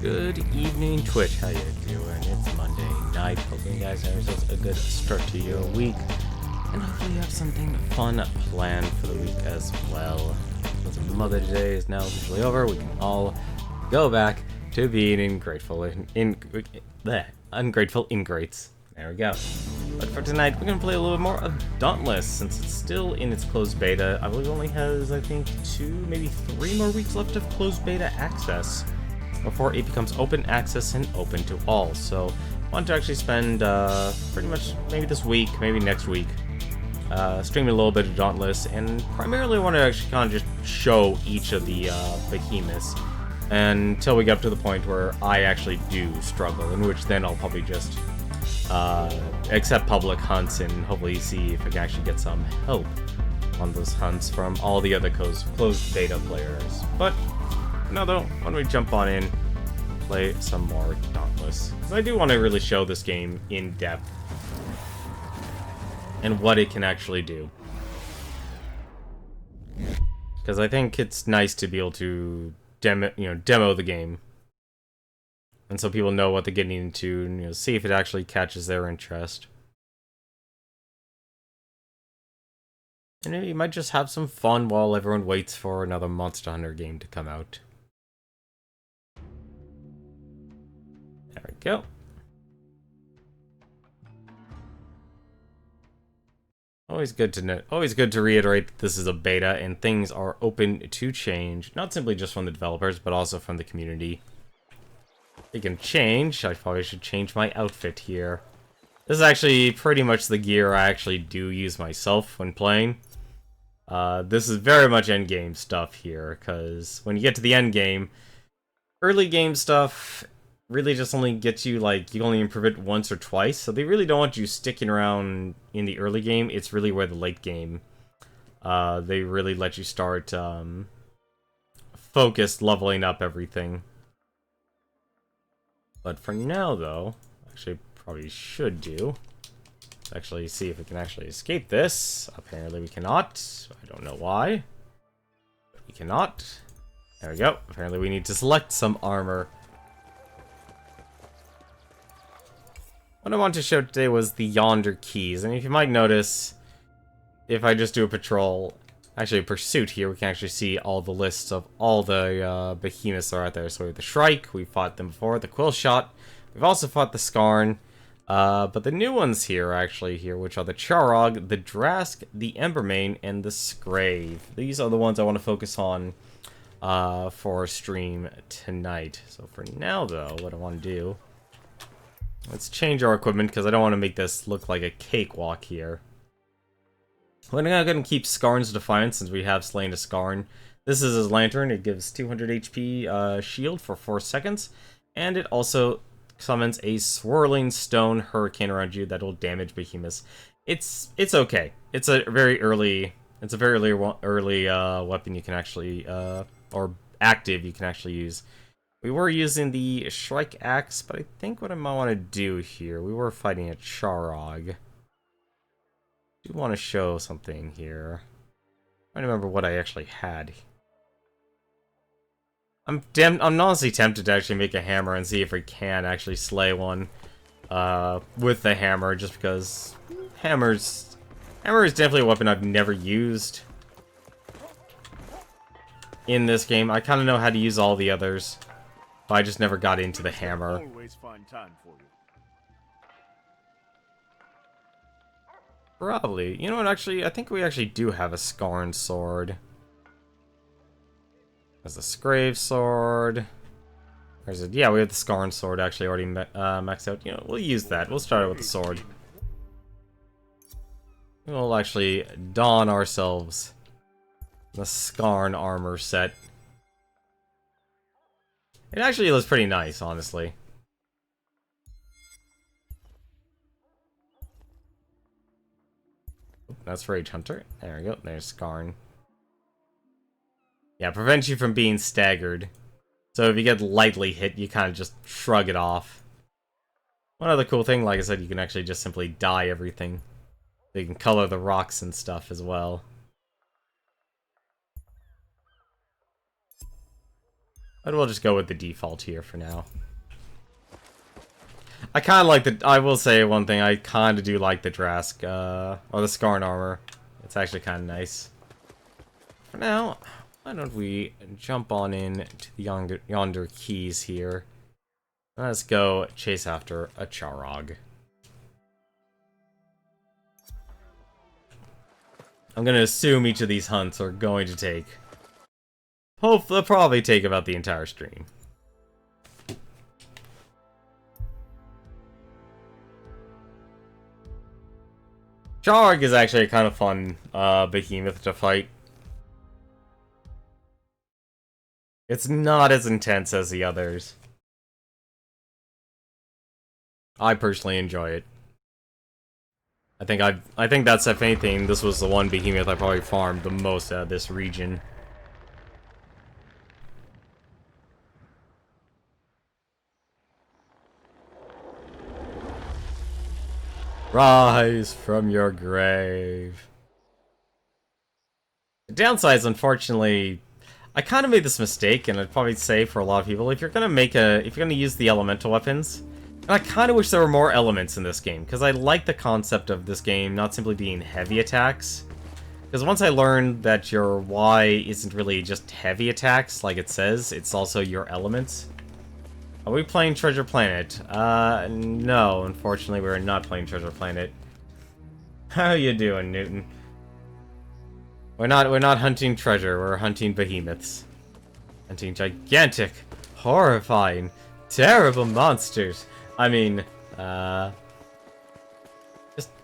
Good evening, Twitch. How you doing? It's Monday night. Hoping you guys have yourselves a good start to your week, and hopefully you have something fun planned for the week as well. Since Mother's Day is now officially over, we can all go back to being ungrateful ingrates. There we go. But for tonight, we're gonna play a little bit more of Dauntless, since it's still in its closed beta. I believe it only has, I think, 2, maybe 3 more weeks left of closed beta access before it becomes open access and open to all. So I want to actually spend pretty much maybe this week, maybe next week, streaming a little bit of Dauntless, and primarily I want to actually kind of just show each of the behemoths until we get up to the point where I actually do struggle, in which then I'll probably just accept public hunts and hopefully see if I can actually get some help on those hunts from all the other closed beta players. But no, though, why don't we jump on in, play some more Dauntless? Because I do want to really show this game in depth and what it can actually do. Because I think it's nice to be able to demo the game, and so people know what they're getting into, and see if it actually catches their interest. And maybe you might just have some fun while everyone waits for another Monster Hunter game to come out. There we go. Always good to reiterate that this is a beta and things are open to change, not simply just from the developers, but also from the community. They can change. I probably should change my outfit here. This is actually pretty much the gear I actually do use myself when playing. This is very much endgame stuff here, because when you get to the end game, early game stuff really just only gets you, like, you only improve it once or twice, so they really don't want you sticking around in the early game. It's really where the late game, they really let you start, focused leveling up everything. But for now, though, actually probably should do, actually see if we can actually escape this. Apparently we cannot. I don't know why, but we cannot. There we go. Apparently we need to select some armor. What I wanted to show today was the Yonder keys, and if you might notice, if I just do a patrol, actually a pursuit here, we can actually see all the lists of all the behemoths that are out there. So we have the Shrike, we fought them before, the Quill Shot, we've also fought the Scarn, but the new ones here are actually here, which are the Charog, the Drask, the Embermane, and the Scrave. These are the ones I want to focus on for stream tonight. So for now, though, what I want to do, let's change our equipment, because I don't want to make this look like a cakewalk here. We're not going to keep Scarn's Defiance, since we have slain a Scarn. This is his lantern. It gives 200 HP shield for 4 seconds, and it also summons a swirling stone hurricane around you that will damage behemoths. It's okay. It's a very early weapon you can actually or active you can actually use. We were using the Shrike Axe, but I think what I might want to do here, we were fighting a Charog. I do want to show something here. I don't remember what I actually had. I'm honestly tempted to actually make a hammer and see if we can actually slay one with the hammer, just because hammer is definitely a weapon I've never used in this game. I kind of know how to use all the others, but I just never got into the hammer. Always find time for you. Probably. You know what, actually, I think we actually do have a Scarn sword. There's the Scrave sword. There's a, yeah, we have the Scarn sword actually already maxed out. You know, we'll use that. We'll start out with the sword. We'll actually don ourselves the Scarn Armor set. It actually looks pretty nice, honestly. That's Rage Hunter. There we go. There's Scarn. Yeah, prevents you from being staggered. So if you get lightly hit, you kind of just shrug it off. One other cool thing, like I said, you can actually just simply dye everything. You can color the rocks and stuff as well. But we'll just go with the default here for now. I kind of like the... I will say one thing. I kind of do like the Drask, or the Scarn Armor. It's actually kind of nice. For now, why don't we jump on in to the Yonder keys here. Let's go chase after a Charog. I'm going to assume each of these hunts are going to take... Hopefully, they'll probably take about the entire stream. Charog is actually a kind of fun behemoth to fight. It's not as intense as the others. I personally enjoy it. I think that's, if anything, this was the one behemoth I probably farmed the most out of this region. Rise from your grave. The downside is, unfortunately, I kind of made this mistake, and I'd probably say for a lot of people, if you're gonna use the elemental weapons, and I kind of wish there were more elements in this game, because I like the concept of this game not simply being heavy attacks. Because once I learned that your Y isn't really just heavy attacks, like it says, it's also your elements. Are we playing Treasure Planet? No, unfortunately we're not playing Treasure Planet. How you doing, Newton? We're not hunting treasure, we're hunting behemoths. Hunting gigantic, horrifying, terrible monsters. I mean,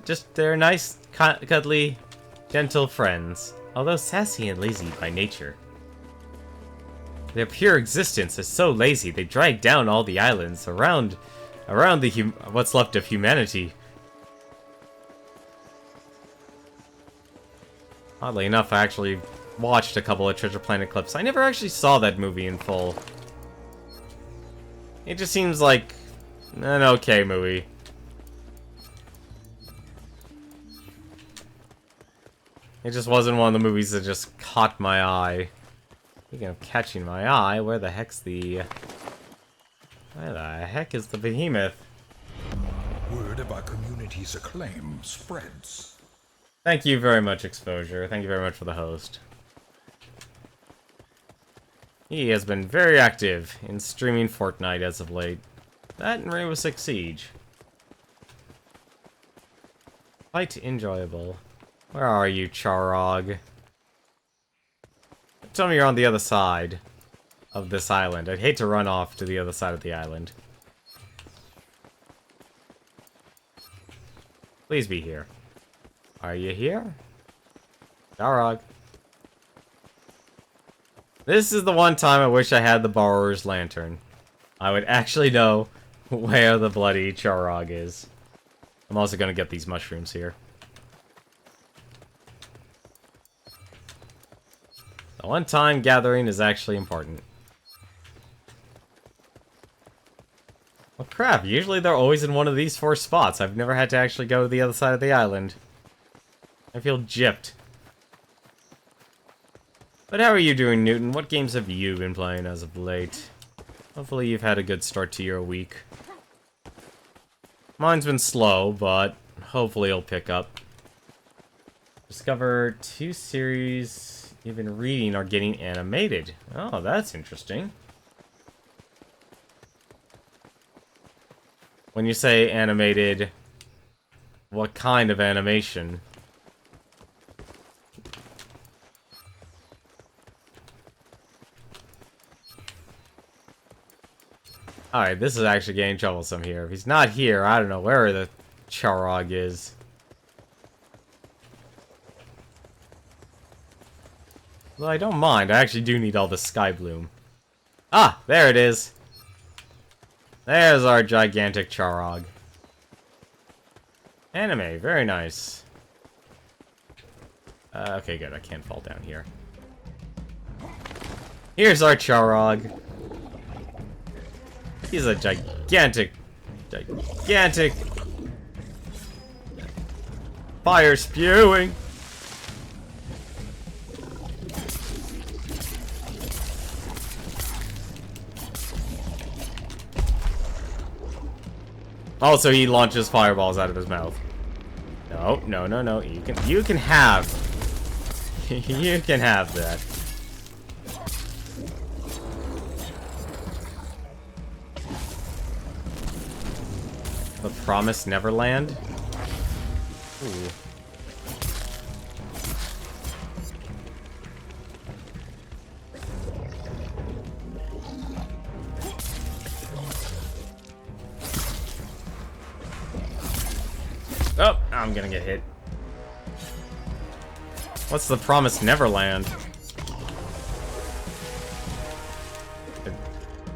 just they're nice, cuddly, gentle friends, although sassy and lazy by nature. Their pure existence is so lazy, they drag down all the islands around what's left of humanity. Oddly enough, I actually watched a couple of Treasure Planet clips. I never actually saw that movie in full. It just seems like an okay movie. It just wasn't one of the movies that just caught my eye. Speaking of catching my eye, where the heck is the behemoth? Word of our community's acclaim spreads. Thank you very much, Exposure. Thank you very much for the host. He has been very active in streaming Fortnite as of late. That and Rainbow Six Siege. Quite enjoyable. Where are you, Charog? Tell me you're on the other side of this island. I'd hate to run off to the other side of the island. Please be here. Are you here? Charog. This is the one time I wish I had the Borrower's Lantern. I would actually know where the bloody Charog is. I'm also gonna get these mushrooms here. The one-time gathering is actually important. Well, crap, usually they're always in one of these 4 spots. I've never had to actually go to the other side of the island. I feel gypped. But how are you doing, Newton? What games have you been playing as of late? Hopefully you've had a good start to your week. Mine's been slow, but hopefully it'll pick up. Discover 2 series you've been reading are getting animated. Oh, that's interesting. When you say animated, what kind of animation? Alright, this is actually getting troublesome here. If he's not here, I don't know where the Charog is. Well, I don't mind. I actually do need all the Sky Bloom. Ah, there it is. There's our gigantic Charog. Anime, very nice. Okay, good. I can't fall down here. Here's our Charog. He's a gigantic fire spewing. Also, he launches fireballs out of his mouth. No, no, no, no. You can have. You can have that. The Promised Neverland? Ooh. Oh, I'm gonna get hit. What's the Promised Neverland?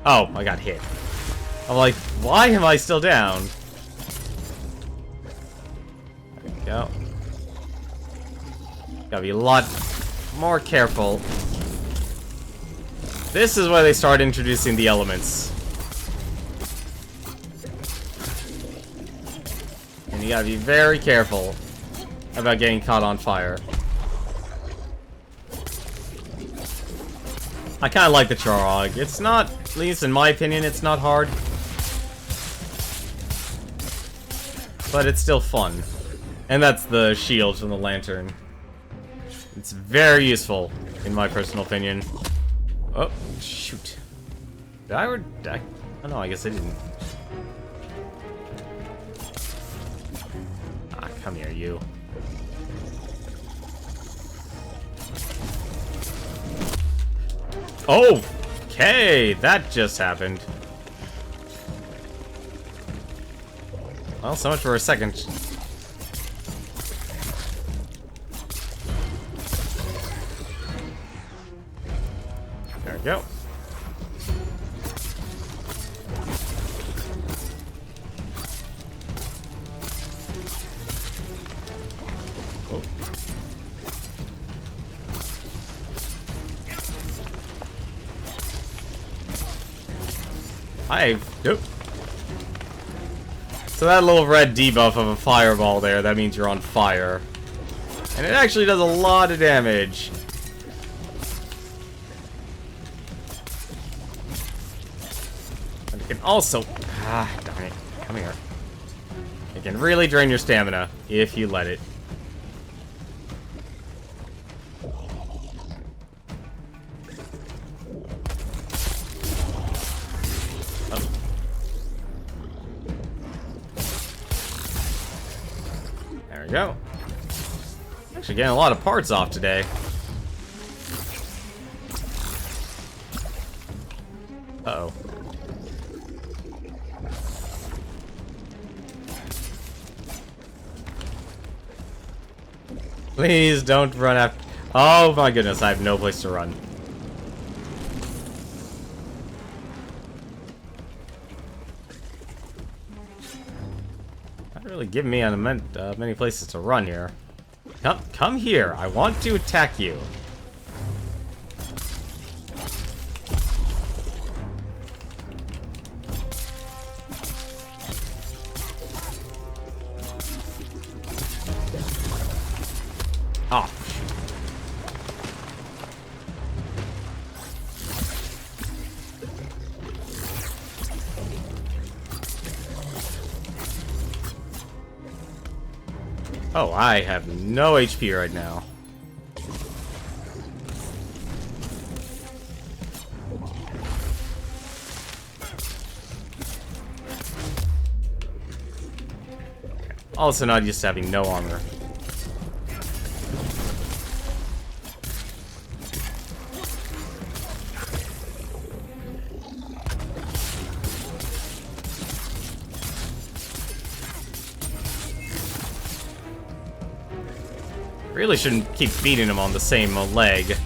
Oh, I got hit. I'm like, why am I still down? There we go. Gotta be a lot more careful. This is where they start introducing the elements. And you gotta be very careful about getting caught on fire. I kinda like the Charog. It's not, at least in my opinion, it's not hard. But it's still fun. And that's the shield from the lantern. It's very useful, in my personal opinion. Oh, shoot. Did I or did I? Oh no, I guess I didn't. Ah, come here, you. Oh! Okay, that just happened. Well, so much for a second. There we go. Oh. Nope. So that little red debuff of a fireball there, that means you're on fire. And it actually does a lot of damage. And it can also... Ah, darn it. Come here. It can really drain your stamina, if you let it. Go. Actually getting a lot of parts off today. Uh-oh. Please don't run after... Oh my goodness, I have no place to run. Really give me many places to run here. Come here. I want to attack you. Oh. Oh, I have no HP right now. Also not used to having no armor. Really shouldn't keep beating him on the same leg.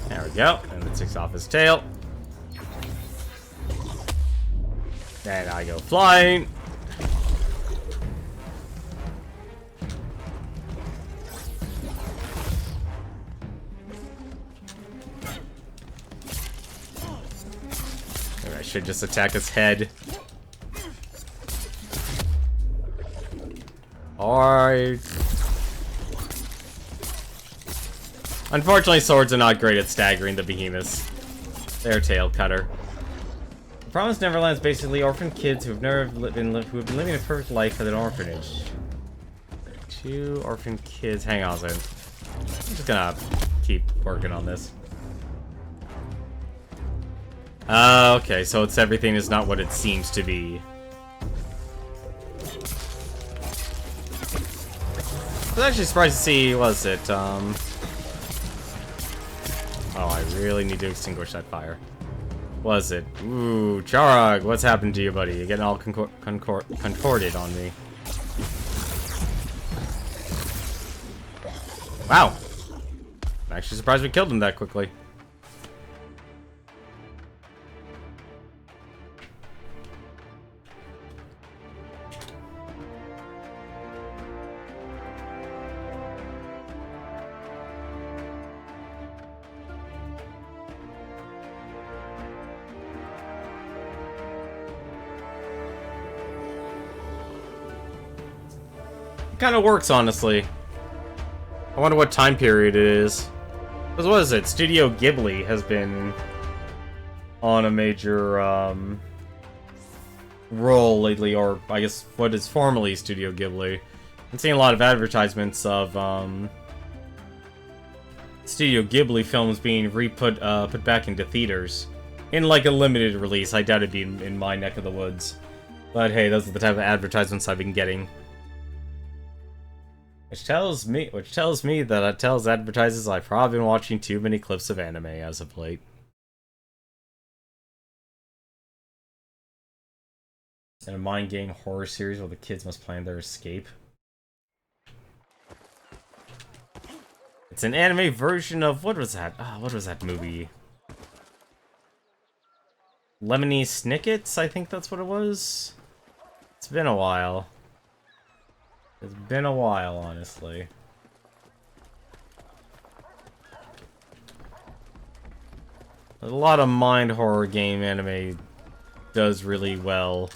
There we go. And it takes off his tail. Then I go flying. Maybe I should just attack his head. Alright. Unfortunately, swords are not great at staggering the behemoths. They're tail cutter. The Promised Neverland is basically orphan kids who have been living a perfect life at an orphanage. 2 orphan kids. Hang on a second. I'm just gonna keep working on this. Okay, so it's everything is not what it seems to be. I was actually surprised to see, what was it, oh, I really need to extinguish that fire. Was it? Ooh, Charog, what's happened to you, buddy? You're getting all contorted on me. Wow. I'm actually surprised we killed him that quickly. Kind of works, honestly. I wonder what time period it is. Because what is it? Studio Ghibli has been on a major role lately, or I guess what is formerly Studio Ghibli. I'm seeing a lot of advertisements of Studio Ghibli films being put back into theaters in like a limited release. I doubt it'd be in my neck of the woods, but hey, those are the type of advertisements I've been getting. Which tells me that tells advertisers I've probably been watching too many clips of anime as of late. In a mind game horror series where the kids must plan their escape. It's an anime version of, what was that? What was that movie? Lemony Snickets, I think that's what it was. It's been a while. It's been a while, honestly. A lot of mind horror game anime does really well.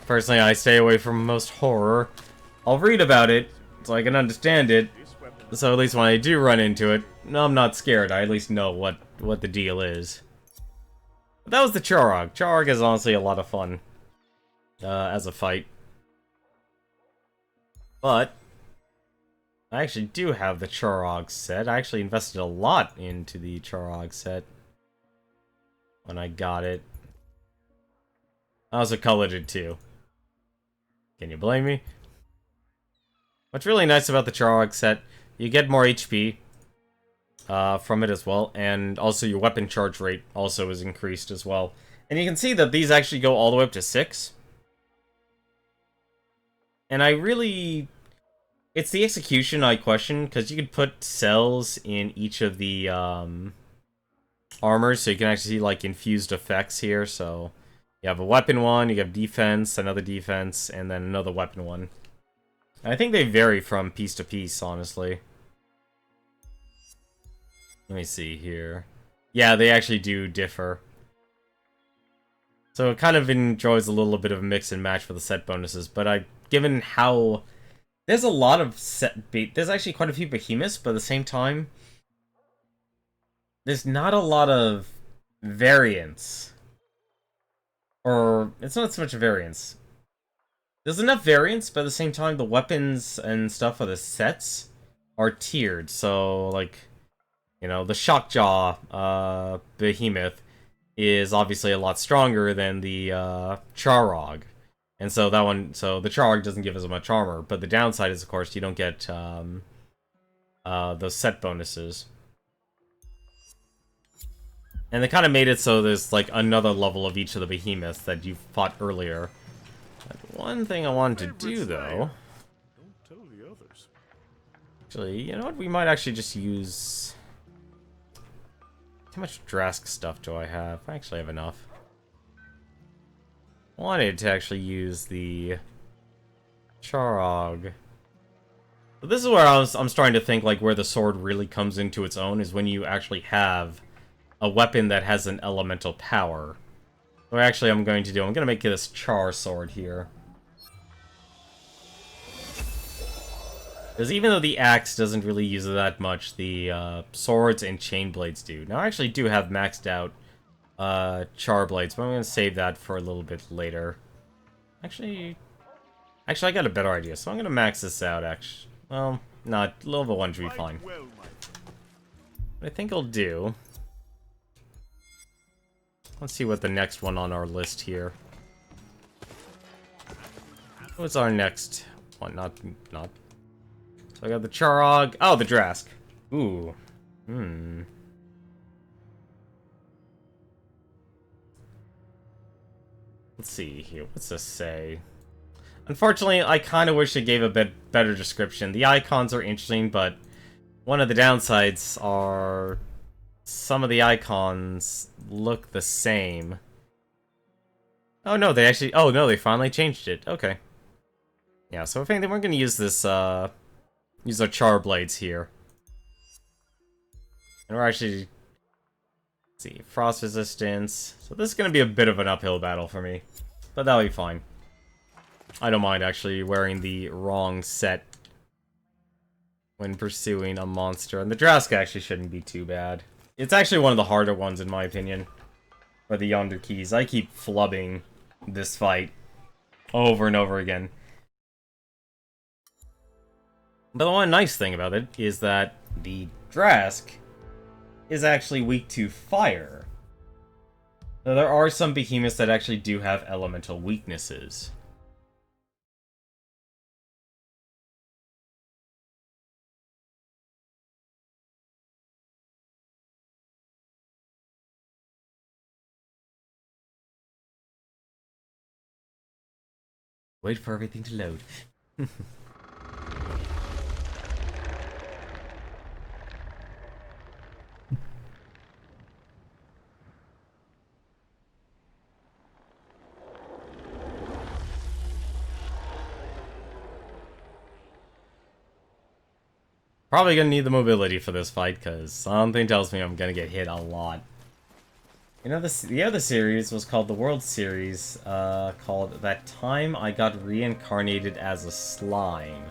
Personally, I stay away from most horror. I'll read about it, so I can understand it. So at least when I do run into it, no, I'm not scared. I at least know what the deal is. But that was the Charog. Charog is honestly a lot of fun. As a fight. But I actually do have the Charog set. I actually invested a lot into the Charog set when I got it. I also colored it too. Can you blame me? What's really nice about the Charog set, you get more HP from it as well, and also your weapon charge rate also is increased as well. And you can see that these actually go all the way up to 6. And I really... It's the execution I question, because you could put cells in each of the armors, so you can actually see, like, infused effects here. So, you have a weapon one, you have defense, another defense, and then another weapon one. I think they vary from piece to piece, honestly. Let me see here. Yeah, they actually do differ. So it kind of enjoys a little bit of a mix and match for the set bonuses, but given how... There's a lot of there's actually quite a few behemoths, but at the same time, there's not a lot of variance. Or, it's not so much variance. There's enough variance, but at the same time, the weapons and stuff for the sets are tiered. So, like, you know, the Shockjaw behemoth is obviously a lot stronger than the Charog. And so that one, so the Charog doesn't give as much armor, but the downside is, of course, you don't get those set bonuses. And they kind of made it so there's, like, another level of each of the behemoths that you fought earlier. But one thing I wanted to do, though... Don't tell the others. Actually, you know what? We might actually just use... How much Drask stuff do I have? I actually have enough. Wanted to actually use the Charog. But this is where I'm starting to think, like, where the sword really comes into its own is when you actually have a weapon that has an elemental power. So actually I'm going to make this Char sword here. Because even though the axe doesn't really use it that much, the swords and chain blades do. Now I actually do have maxed out char blades, but I'm going to save that for a little bit later. Actually, I got a better idea, so I'm going to max this out, actually. Well, not level 1 should be fine. What I think I'll do... Let's see what the next one on our list here. What's our next one? Not. So I got the Charog. Oh, the Drask. Ooh. Let's see here. What's this say? Unfortunately, I kind of wish it gave a bit better description. The icons are interesting, but one of the downsides are some of the icons look the same. Oh no, they actually... Oh no, they finally changed it. Okay. Yeah, so if anything, we're gonna use this, use our char blades here. And we're actually... Let's see, frost resistance. So this is gonna be a bit of an uphill battle for me. But that'll be fine. I don't mind actually wearing the wrong set when pursuing a monster. And the Drask actually shouldn't be too bad. It's actually one of the harder ones in my opinion. For the Yonder keys. I keep flubbing this fight over and over again. But the one nice thing about it is that the Drask is actually weak to fire. Now, there are some behemoths that actually do have elemental weaknesses. Wait for everything to load. Probably gonna need the mobility for this fight, because something tells me I'm gonna get hit a lot. You know, the other series was called the World Series, called That Time I Got Reincarnated as a Slime.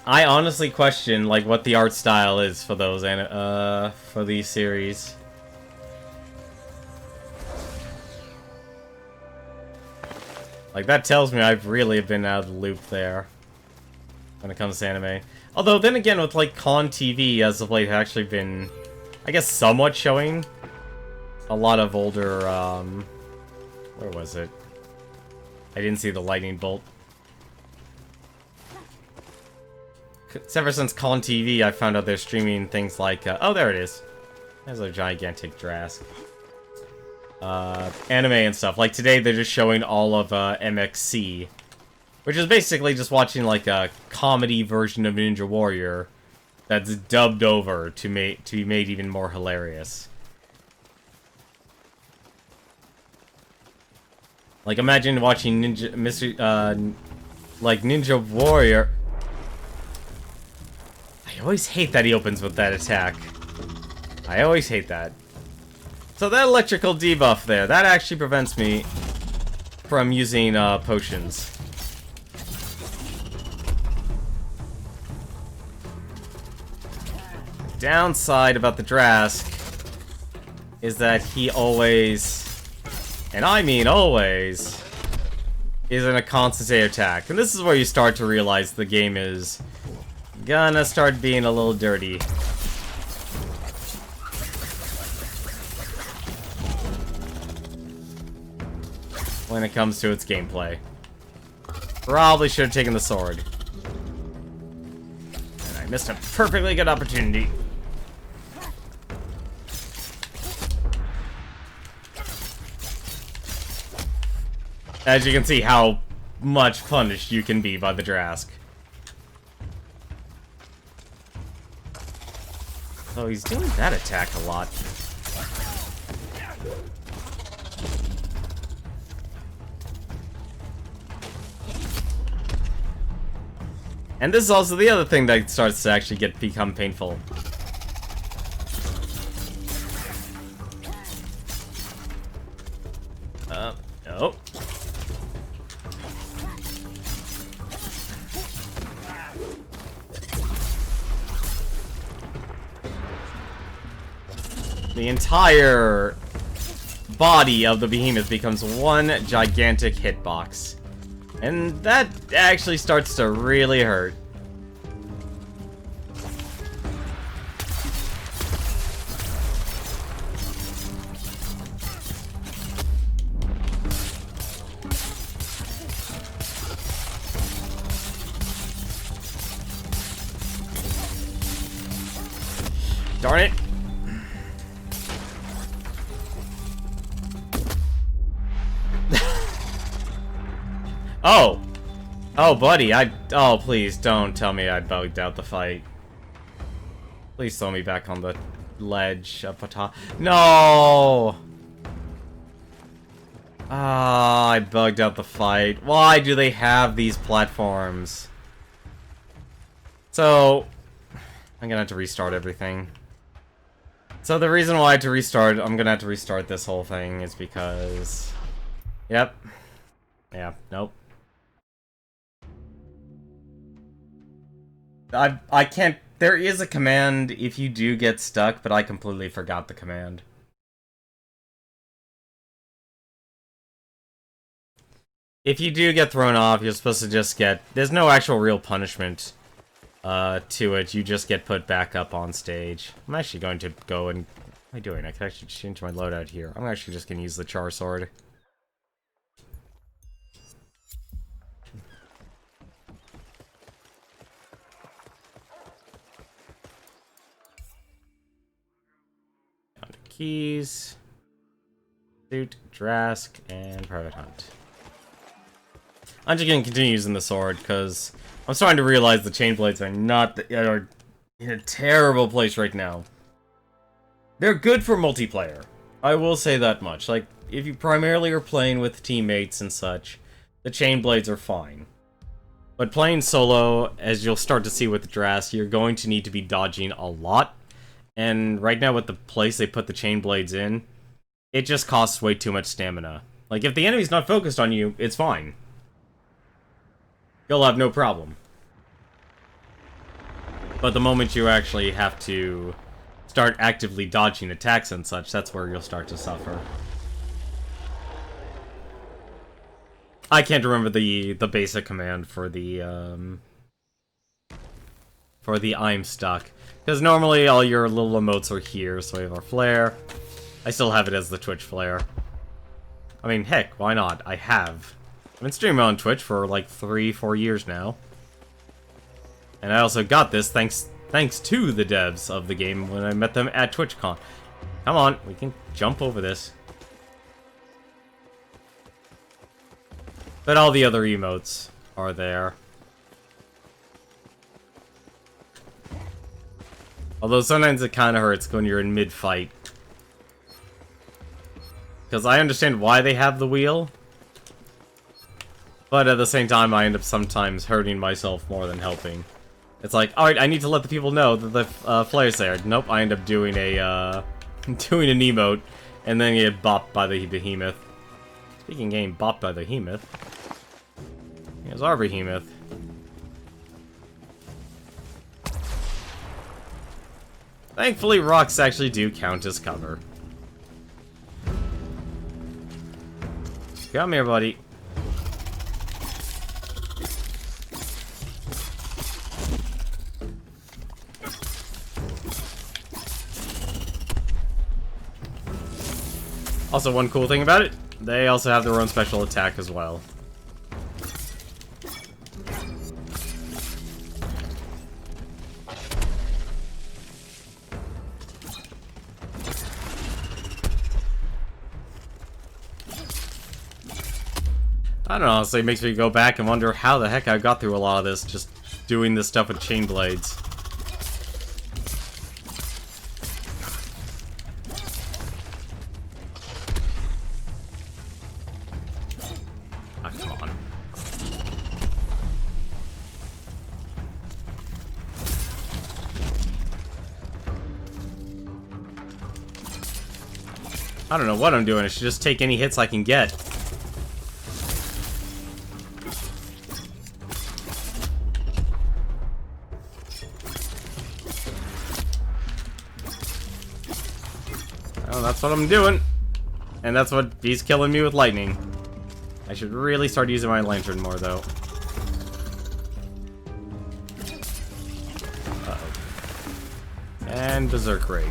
I honestly question, like, what the art style is for those, for these series. Like, that tells me I've really been out of the loop there when it comes to anime. Although, then again, with, like, Con TV as of late, has actually been, I guess, somewhat showing a lot of older, where was it? I didn't see the lightning bolt. It's ever since Con TV, I found out they're streaming things like, oh, there it is. There's a gigantic Drask. Anime and stuff. Like today, they're just showing all of MXC, which is basically just watching like a comedy version of Ninja Warrior that's dubbed over to be made even more hilarious. Like imagine watching like Ninja Warrior. I always hate that he opens with that attack. I always hate that. So that electrical debuff there, that actually prevents me from using potions. Downside about the Drask is that he always, and I mean always, is in a constant attack. And this is where you start to realize the game is gonna start being a little dirty. When it comes to its gameplay. Probably should have taken the sword. And I missed a perfectly good opportunity. As you can see how much punished you can be by the Drask. So he's doing that attack a lot. And this is also the other thing that starts to actually become painful. Oh. the entire body of the behemoth becomes one gigantic hitbox. And that actually starts to really hurt. Darn it. Oh! Oh, buddy, oh, please, don't tell me I bugged out the fight. Please throw me back on the ledge up atop. No! Ah, I bugged out the fight. Why do they have these platforms? So, I'm gonna have to restart everything. So the reason why I had to restart, I'm gonna have to restart this whole thing is because... Yep. Yeah, nope. I can't... There is a command if you do get stuck, but I completely forgot the command. If you do get thrown off, you're supposed to just get... There's no actual real punishment to it. You just get put back up on stage. I'm actually going to go and... What am I doing? I can actually change my loadout here. I'm actually just going to use the Char Sword. Down to keys. Suit, Drask, and Private Hunt. I'm just going to continue using the sword, because I'm starting to realize the chain blades are are in a terrible place right now. They're good for multiplayer. I will say that much. Like, if you primarily are playing with teammates and such, the chain blades are fine. But playing solo, as you'll start to see with Drask, you're going to need to be dodging a lot. And right now with the place they put the chain blades in, it just costs way too much stamina. Like, if the enemy's not focused on you, it's fine. You'll have no problem. But the moment you actually have to start actively dodging attacks and such, that's where you'll start to suffer. I can't remember the basic command for the I'm stuck. Because normally all your little emotes are here, so we have our flare. I still have it as the Twitch flare. I mean, heck, why not? I have. I've been streaming on Twitch for like 3-4 years now. And I also got this thanks to the devs of the game when I met them at TwitchCon. Come on, we can jump over this. But all the other emotes are there. Although sometimes it kind of hurts when you're in mid-fight. Because I understand why they have the wheel. But at the same time, I end up sometimes hurting myself more than helping. It's like, alright, I need to let the people know that the flare's there. Nope, I end up doing a, doing an emote, and then get bopped by the behemoth. Speaking of getting bopped by the behemoth, here's our behemoth. Thankfully, rocks actually do count as cover. Come here, buddy. Also, one cool thing about it, they also have their own special attack as well. I don't know, honestly, it makes me go back and wonder how the heck I got through a lot of this, just doing this stuff with chain blades. Ah, come on. I don't know what I'm doing, I should just take any hits I can get. Well, that's what I'm doing. And that's what he's killing me with lightning. I should really start using my lantern more, though. Uh-oh. And Berserk Rage.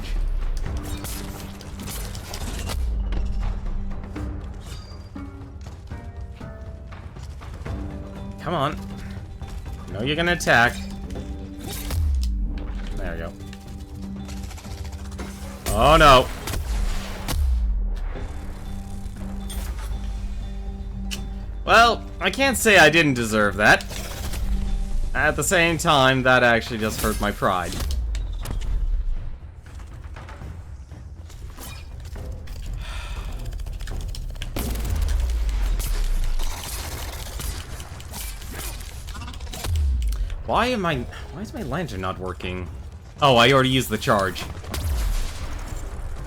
Come on. I know you're gonna attack. There we go. Oh no. Well, I can't say I didn't deserve that. At the same time, that actually just hurt my pride. Why is my lantern not working? Oh, I already used the charge.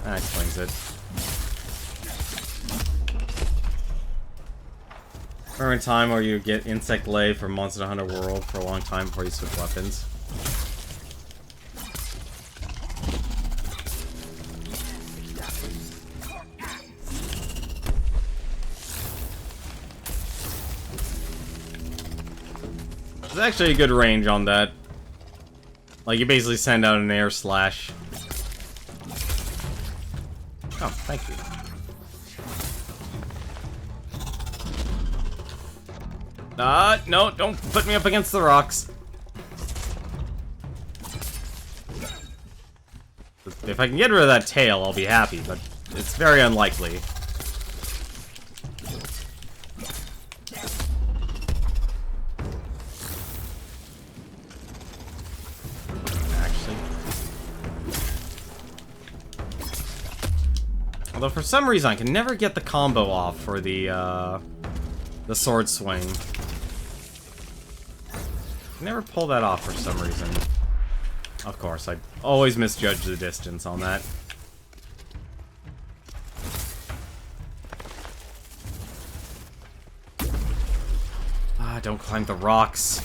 That explains it. Remember a time where you get insect lay from Monster Hunter World for a long time before you switch weapons? There's actually a good range on that. Like, you basically send out an air slash. Oh, thank you. No, don't put me up against the rocks. If I can get rid of that tail, I'll be happy, but it's very unlikely. Actually. Although for some reason I can never get the combo off for the sword swing. Never pull that off for some reason. Of course, I always misjudge the distance on that. Don't climb the rocks.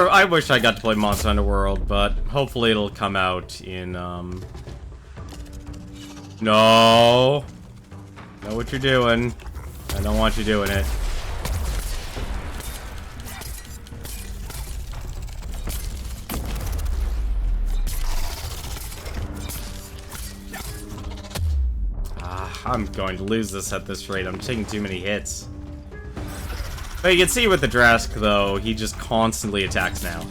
I wish I got to play Monster Hunter World, but hopefully it'll come out in, No! Know what you're doing. I don't want you doing it. I'm going to lose this at this rate. I'm taking too many hits. But you can see with the Drask, though, he just constantly attacks now.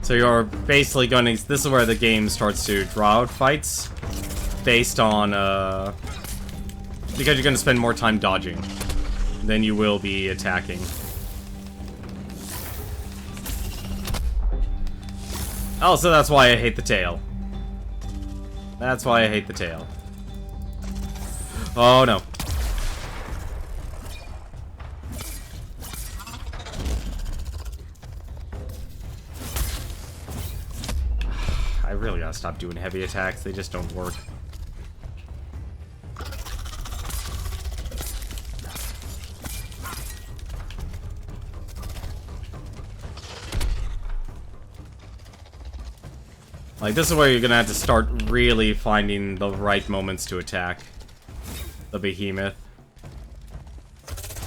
So you're basically going to... This is where the game starts to draw out fights. Based on, because you're going to spend more time dodging than you will be attacking. Oh, so that's why I hate the tail. That's why I hate the tail. Oh, no. I really gotta stop doing heavy attacks. They just don't work. Like, this is where you're gonna have to start really finding the right moments to attack the behemoth.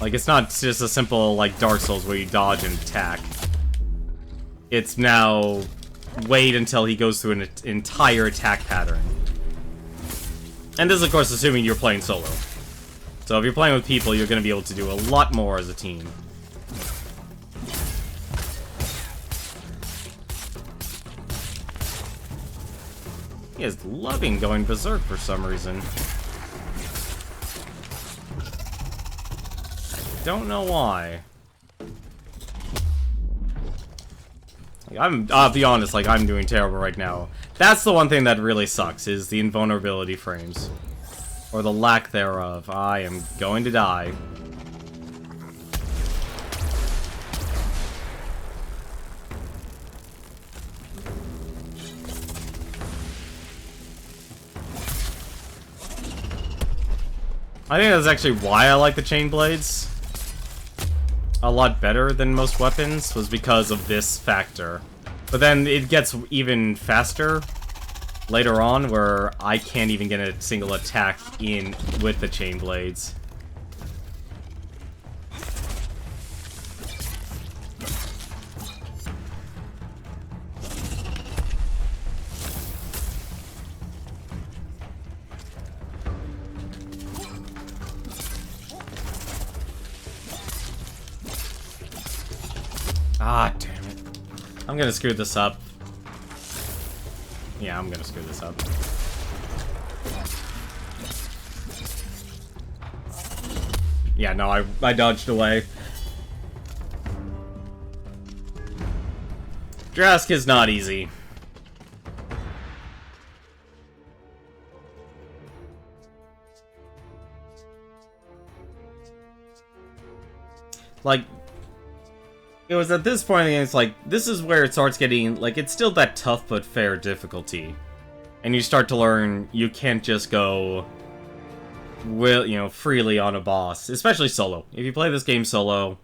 Like, it's not just a simple, like, Dark Souls where you dodge and attack. It's now wait until he goes through an entire attack pattern. And this is, of course, assuming you're playing solo. So if you're playing with people, you're gonna be able to do a lot more as a team. He is loving going berserk for some reason. I don't know why. Like, I'll be honest, like, I'm doing terrible right now. That's the one thing that really sucks, is the invulnerability frames. Or the lack thereof. I am going to die. I think that's actually why I like the chain blades a lot better than most weapons, was because of this factor. But then it gets even faster later on, where I can't even get a single attack in with the chain blades. Ah, damn it. I'm gonna screw this up. Yeah, I'm gonna screw this up. Yeah, no, I dodged away. Drask is not easy. Like, it was at this point in the game, it's like, this is where it starts getting, like, it's still that tough but fair difficulty. And you start to learn you can't just go, freely on a boss, especially solo. If you play this game solo,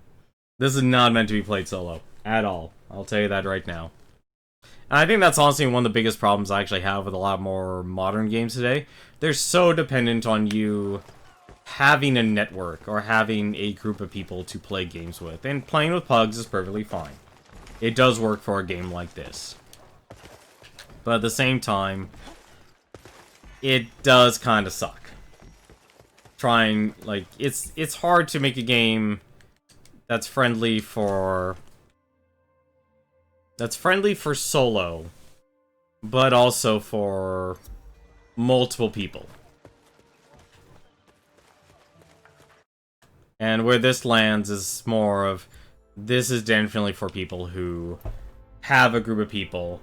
this is not meant to be played solo, at all. I'll tell you that right now. And I think that's honestly one of the biggest problems I actually have with a lot more modern games today. They're so dependent on you having a network or having a group of people to play games with. And playing with pugs is perfectly fine. It does work for a game like this. But at the same time, it does kind of suck. Trying, like, it's hard to make a game that's friendly for solo, but also for multiple people. And where this lands is more of, this is definitely for people who have a group of people.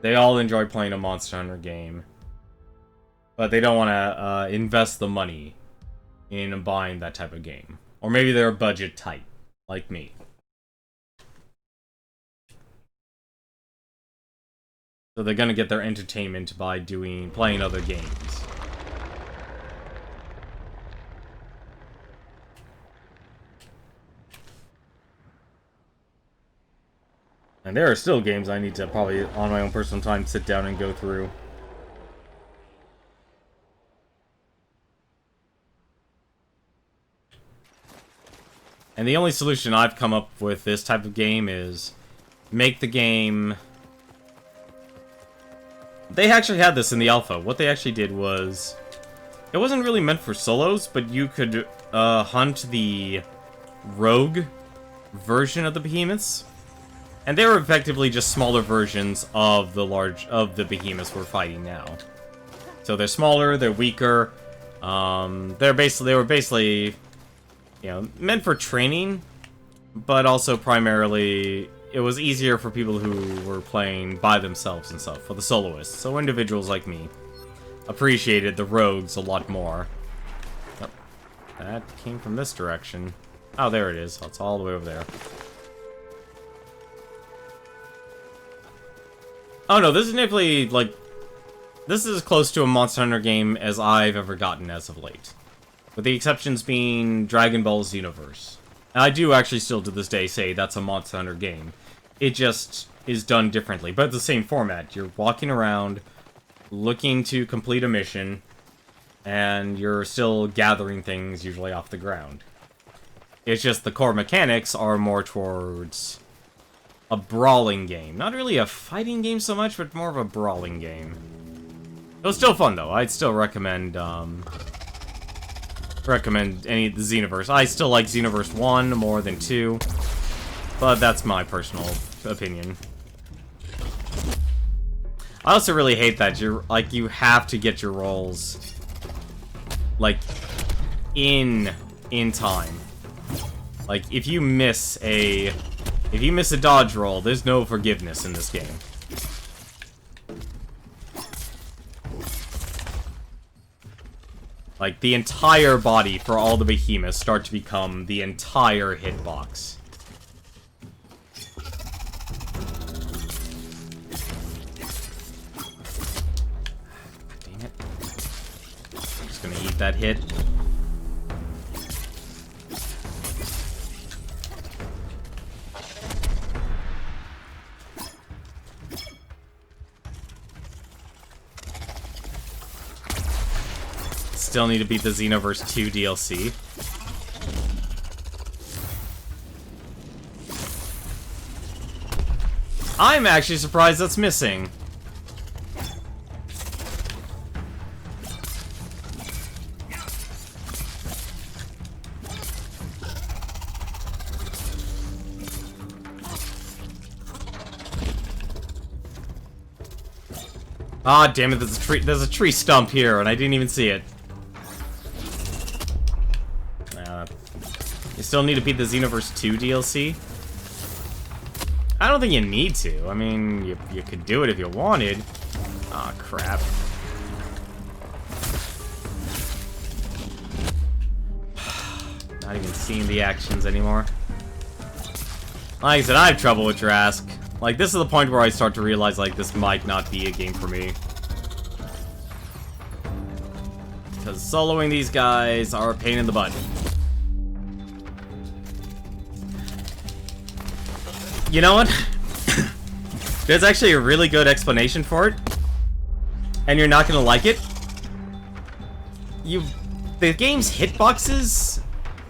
They all enjoy playing a Monster Hunter game, but they don't want to invest the money in buying that type of game. Or maybe they're budget tight, like me. So they're gonna get their entertainment by playing other games. And there are still games I need to probably, on my own personal time, sit down and go through. And the only solution I've come up with this type of game is make the game... They actually had this in the alpha. What they actually did was... It wasn't really meant for solos, but you could hunt the rogue version of the behemoths. And they were effectively just smaller versions of the behemoths we're fighting now. So they're smaller, they're weaker. They were basically, meant for training, but also primarily it was easier for people who were playing by themselves and stuff, for the soloists. So individuals like me appreciated the rogues a lot more. Oh, that came from this direction. Oh, there it is. It's all the way over there. Oh no, this is definitely, like, this is as close to a Monster Hunter game as I've ever gotten as of late. With the exceptions being Dragon Ball Xenoverse. And I do actually still to this day say that's a Monster Hunter game. It just is done differently, but the same format. You're walking around, looking to complete a mission, and you're still gathering things, usually off the ground. It's just the core mechanics are more towards a brawling game. Not really a fighting game so much, but more of a brawling game. It was still fun, though. I'd still recommend any of the Xenoverse. I still like Xenoverse 1 more than 2, but that's my personal opinion. I also really hate that you have to get your rolls, like, in time. Like, if you miss a dodge roll, there's no forgiveness in this game. Like, the entire body for all the behemoths start to become the entire hitbox. Dang it. I'm just gonna eat that hit. still need to beat the Xenoverse 2 DLC. I'm actually surprised that's missing. Ah, damn it, there's a tree stump here, and I didn't even see it. You still need to beat the Xenoverse 2 DLC? I don't think you need to. I mean, you could do it if you wanted. Aw, crap. Not even seeing the actions anymore. Like I said, I have trouble with Drask. Like, this is the point where I start to realize, like, this might not be a game for me. Because soloing these guys are a pain in the butt. You know what? There's actually a really good explanation for it. And you're not gonna like it. The game's hitboxes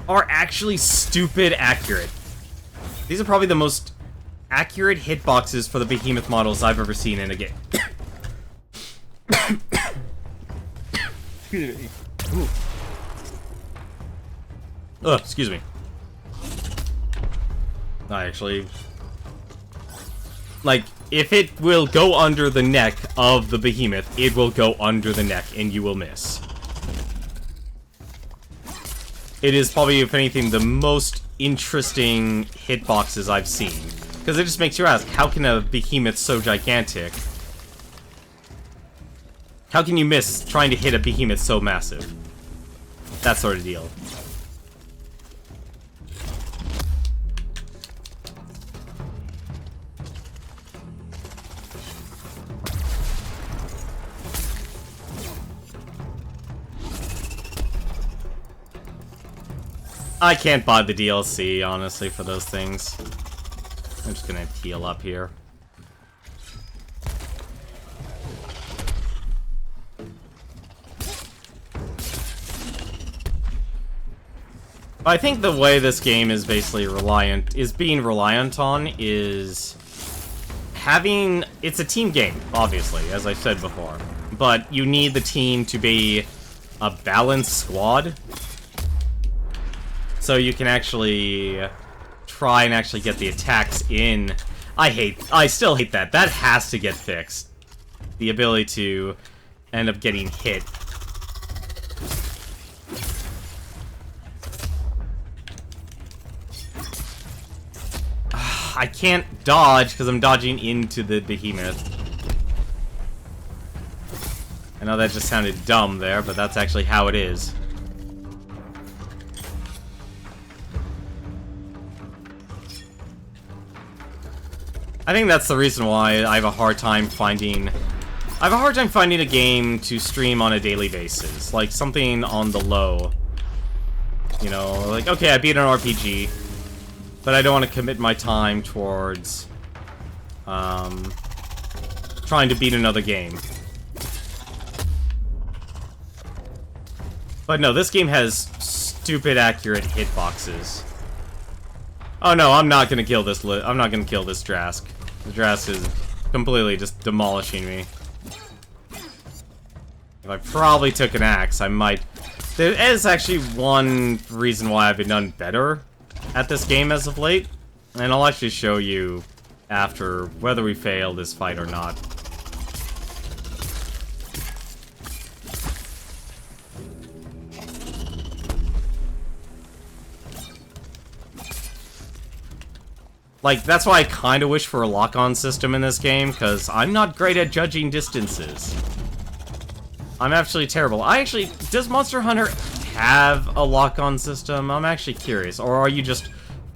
are actually stupid accurate. These are probably the most accurate hitboxes for the Behemoth models I've ever seen in a game. Excuse me. Ugh, excuse me. I actually... Like, if it will go under the neck of the Behemoth, it will go under the neck, and you will miss. It is probably, if anything, the most interesting hitboxes I've seen. Because it just makes you ask, how can a Behemoth so gigantic... How can you miss trying to hit a Behemoth so massive? That sort of deal. I can't buy the DLC, honestly, for those things. I'm just gonna heal up here. I think the way this game is basically being reliant on is having... It's a team game, obviously, as I said before. But you need the team to be a balanced squad. So you can actually try and actually get the attacks in. I still hate that. That has to get fixed. The ability to end up getting hit. I can't dodge because I'm dodging into the Behemoth. I know that just sounded dumb there, but that's actually how it is. I think that's the reason why I have a hard time finding... a game to stream on a daily basis. Like, something on the low. You know, like, okay, I beat an RPG, but I don't want to commit my time towards... trying to beat another game. But no, this game has stupid accurate hitboxes. Oh no, I'm not gonna kill this I'm not gonna kill this Drask. The Drask is completely just demolishing me. If I probably took an axe, I might... There is actually one reason why I've been done better at this game as of late. And I'll actually show you after whether we fail this fight or not. Like, that's why I kind of wish for a lock-on system in this game, because I'm not great at judging distances. I'm actually terrible. Does Monster Hunter have a lock-on system? I'm actually curious. Or are you just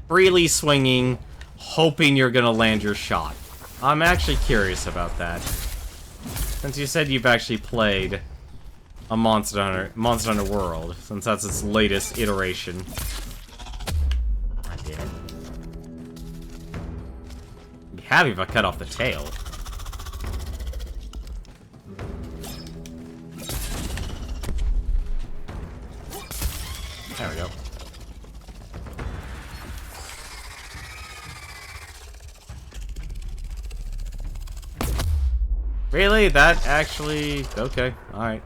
freely swinging, hoping you're gonna land your shot? I'm actually curious about that. Since you said you've actually played a Monster Hunter World, since that's its latest iteration. God damn it. I'd be happy if I cut off the tail. Really? That actually... Okay, alright.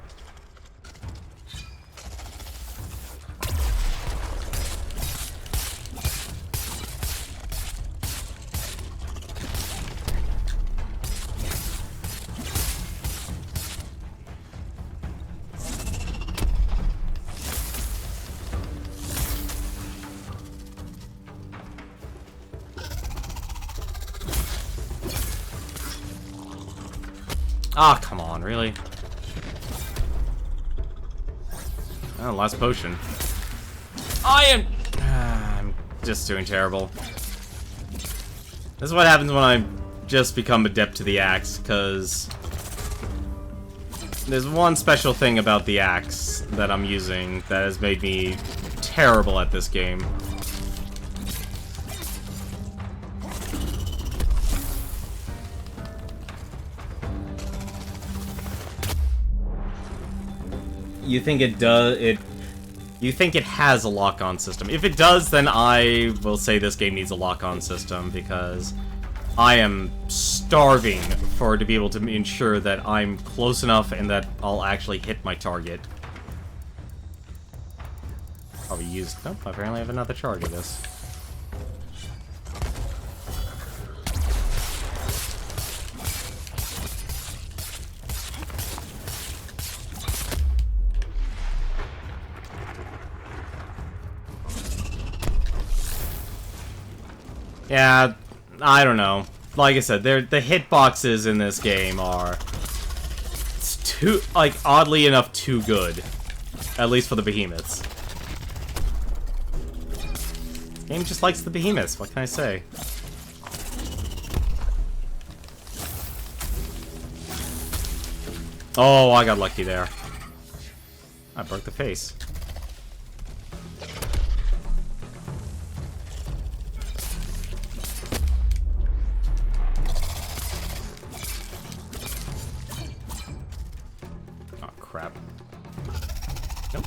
Ah, oh, come on, really? Oh, last potion. I'm just doing terrible. This is what happens when I just become adept to the axe, because there's one special thing about the axe that I'm using that has made me terrible at this game. You think it does, you think it has a lock-on system. If it does, then I will say this game needs a lock-on system, because I am starving for it to be able to ensure that I'm close enough and that I'll actually hit my target. Probably used... Oh, apparently I have another charge of this. Yeah, I don't know. Like I said, the hitboxes in this game are... It's too, like, oddly enough, too good. At least for the behemoths. This game just likes the behemoths, what can I say? Oh, I got lucky there. I broke the face. Crap. Nope.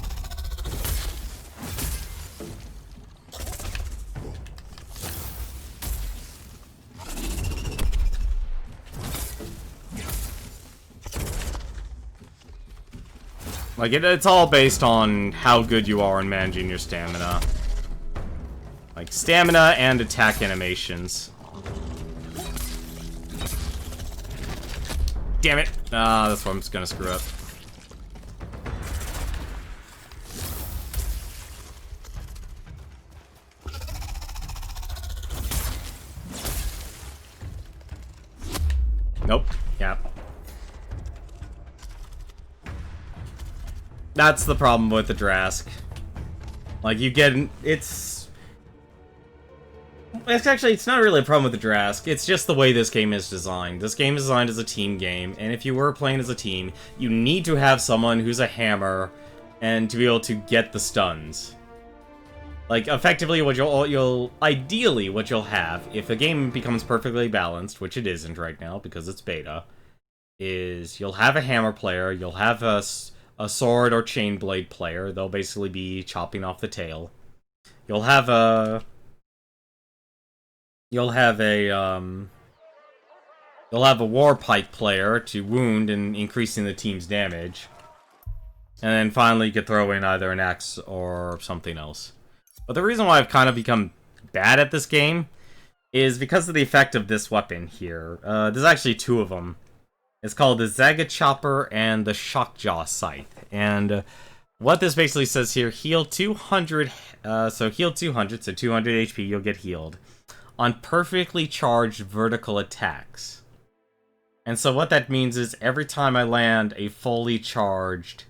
Like, it's all based on how good you are in managing your stamina. Like, stamina and attack animations. Damn it! Ah, that's where I'm just gonna screw up. Nope. Yeah. That's the problem with the Drask. Like, you get... It's actually, it's not really a problem with the Drask. It's just the way this game is designed. This game is designed as a team game, and if you were playing as a team, you need to have someone who's a hammer and to be able to get the stuns. Like, effectively, what ideally, what you'll have, if the game becomes perfectly balanced, which it isn't right now because it's beta, is you'll have a hammer player, you'll have a sword or chain blade player, they'll basically be chopping off the tail. You'll have a war pike player to wound and increasing the team's damage. And then finally you could throw in either an axe or something else. But the reason why I've kind of become bad at this game is because of the effect of this weapon here. There's actually two of them. It's called the Zaga Chopper and the Shockjaw Scythe. And what this basically says here, heal 200, so heal 200, so 200 HP you'll get healed, on perfectly charged vertical attacks. And so what that means is every time I land a fully charged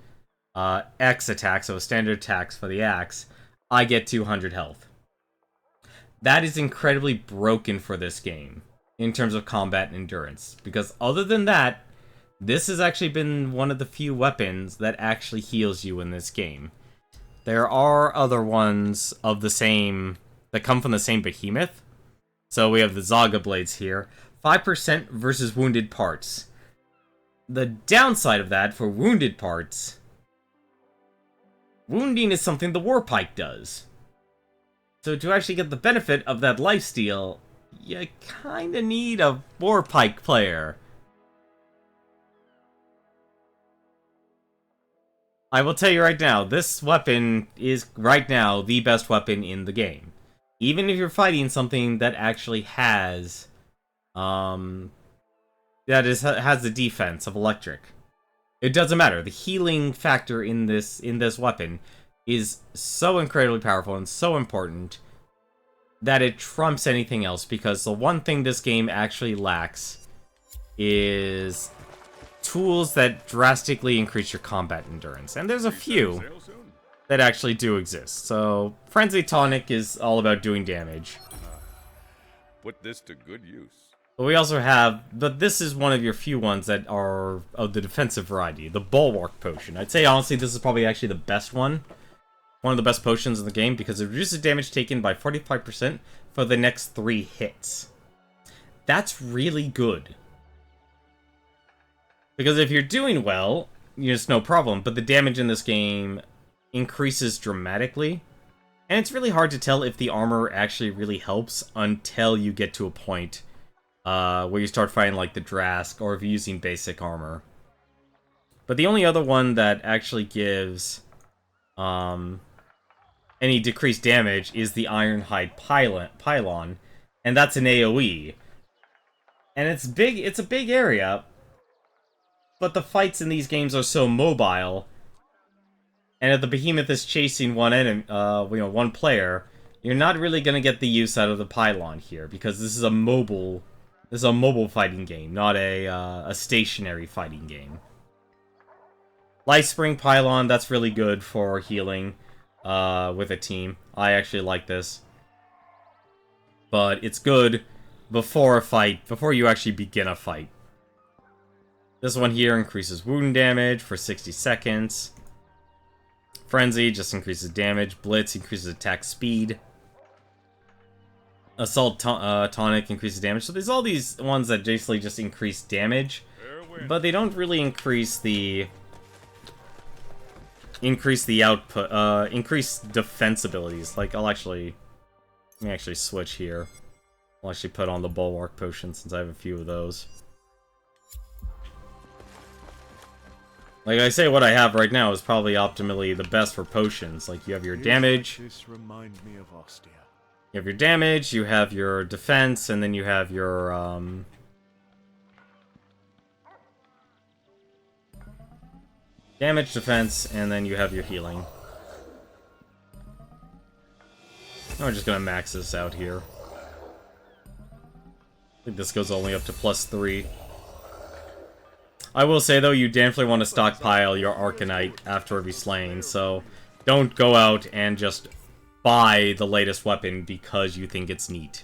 X attack, so a standard attacks for the axe, I get 200 health. That is incredibly broken for this game, in terms of combat and endurance. Because other than that, this has actually been one of the few weapons that actually heals you in this game. There are other ones of the same, that come from the same behemoth. So we have the Zaga Blades here. 5% versus wounded parts. The downside of that, for wounded parts, wounding is something the Warpike does. So to actually get the benefit of that lifesteal, you kinda need a Warpike player. I will tell you right now, this weapon is right now the best weapon in the game. Even if you're fighting something that actually has, has the defense of electric. It doesn't matter. The healing factor in this weapon is so incredibly powerful and so important that it trumps anything else, because the one thing this game actually lacks is tools that drastically increase your combat endurance. And there's a few that actually do exist. So, Frenzy Tonic is all about doing damage. Put this to good use. But we also have, but this is one of your few ones that are of the defensive variety, the Bulwark Potion. I'd say, honestly, this is probably actually the best one. One of the best potions in the game, because it reduces damage taken by 45% for the next 3 hits. That's really good. Because if you're doing well, it's no problem, but the damage in this game increases dramatically. And it's really hard to tell if the armor actually really helps until you get to a point where you start fighting like the Drask, or if you're using basic armor. But the only other one that actually gives any decreased damage is the Ironhide Pylon, and that's an AoE. And it's a big area, but the fights in these games are so mobile, and if the behemoth is chasing one enemy, one player, you're not really gonna get the use out of the pylon here, because this is a mobile fighting game, not a stationary fighting game. Lifespring Pylon, that's really good for healing with a team. I actually like this. But it's good before a fight, before you actually begin a fight. This one here increases wound damage for 60 seconds. Frenzy just increases damage. Blitz increases attack speed. Assault Tonic increases damage. So there's all these ones that basically just increase damage, but they don't really increase the output, increase defense abilities. Like, let me actually switch here. I'll actually put on the Bulwark Potion since I have a few of those. Like I say, what I have right now is probably optimally the best for potions. Like, you have your damage. This remind me of Ostia. You have your damage, you have your defense, and then you have your, damage, defense, and then you have your healing. I'm just gonna max this out here. I think this goes only up to +3. I will say, though, you definitely want to stockpile your Arcanite after every slaying, so don't go out and just buy the latest weapon because you think it's neat.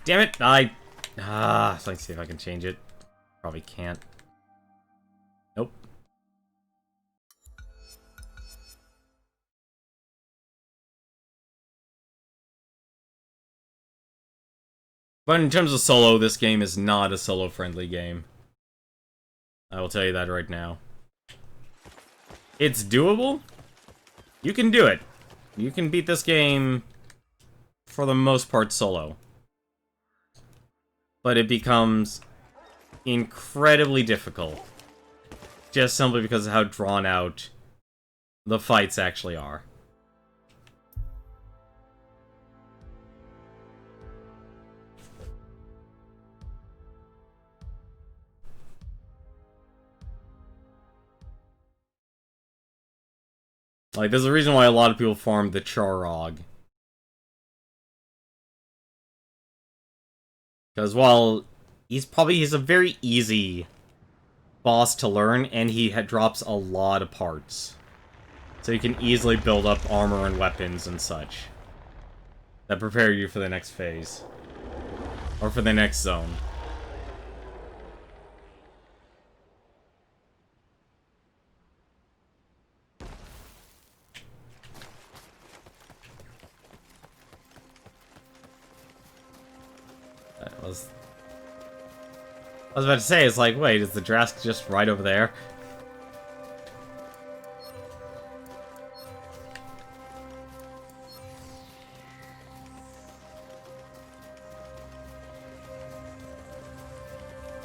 Damn it! Let's see if I can change it. Probably can't. Nope. But in terms of solo, this game is not a solo-friendly game. I will tell you that right now. It's doable. You can do it. You can beat this game, for the most part, solo. But it becomes incredibly difficult. Just simply because of how drawn out the fights actually are. Like, there's a reason why a lot of people farm the Charog. Because while he's a very easy boss to learn, and he drops a lot of parts. So you can easily build up armor and weapons and such that prepare you for the next phase. Or for the next zone. I was about to say, it's like, wait, is the Drask just right over there?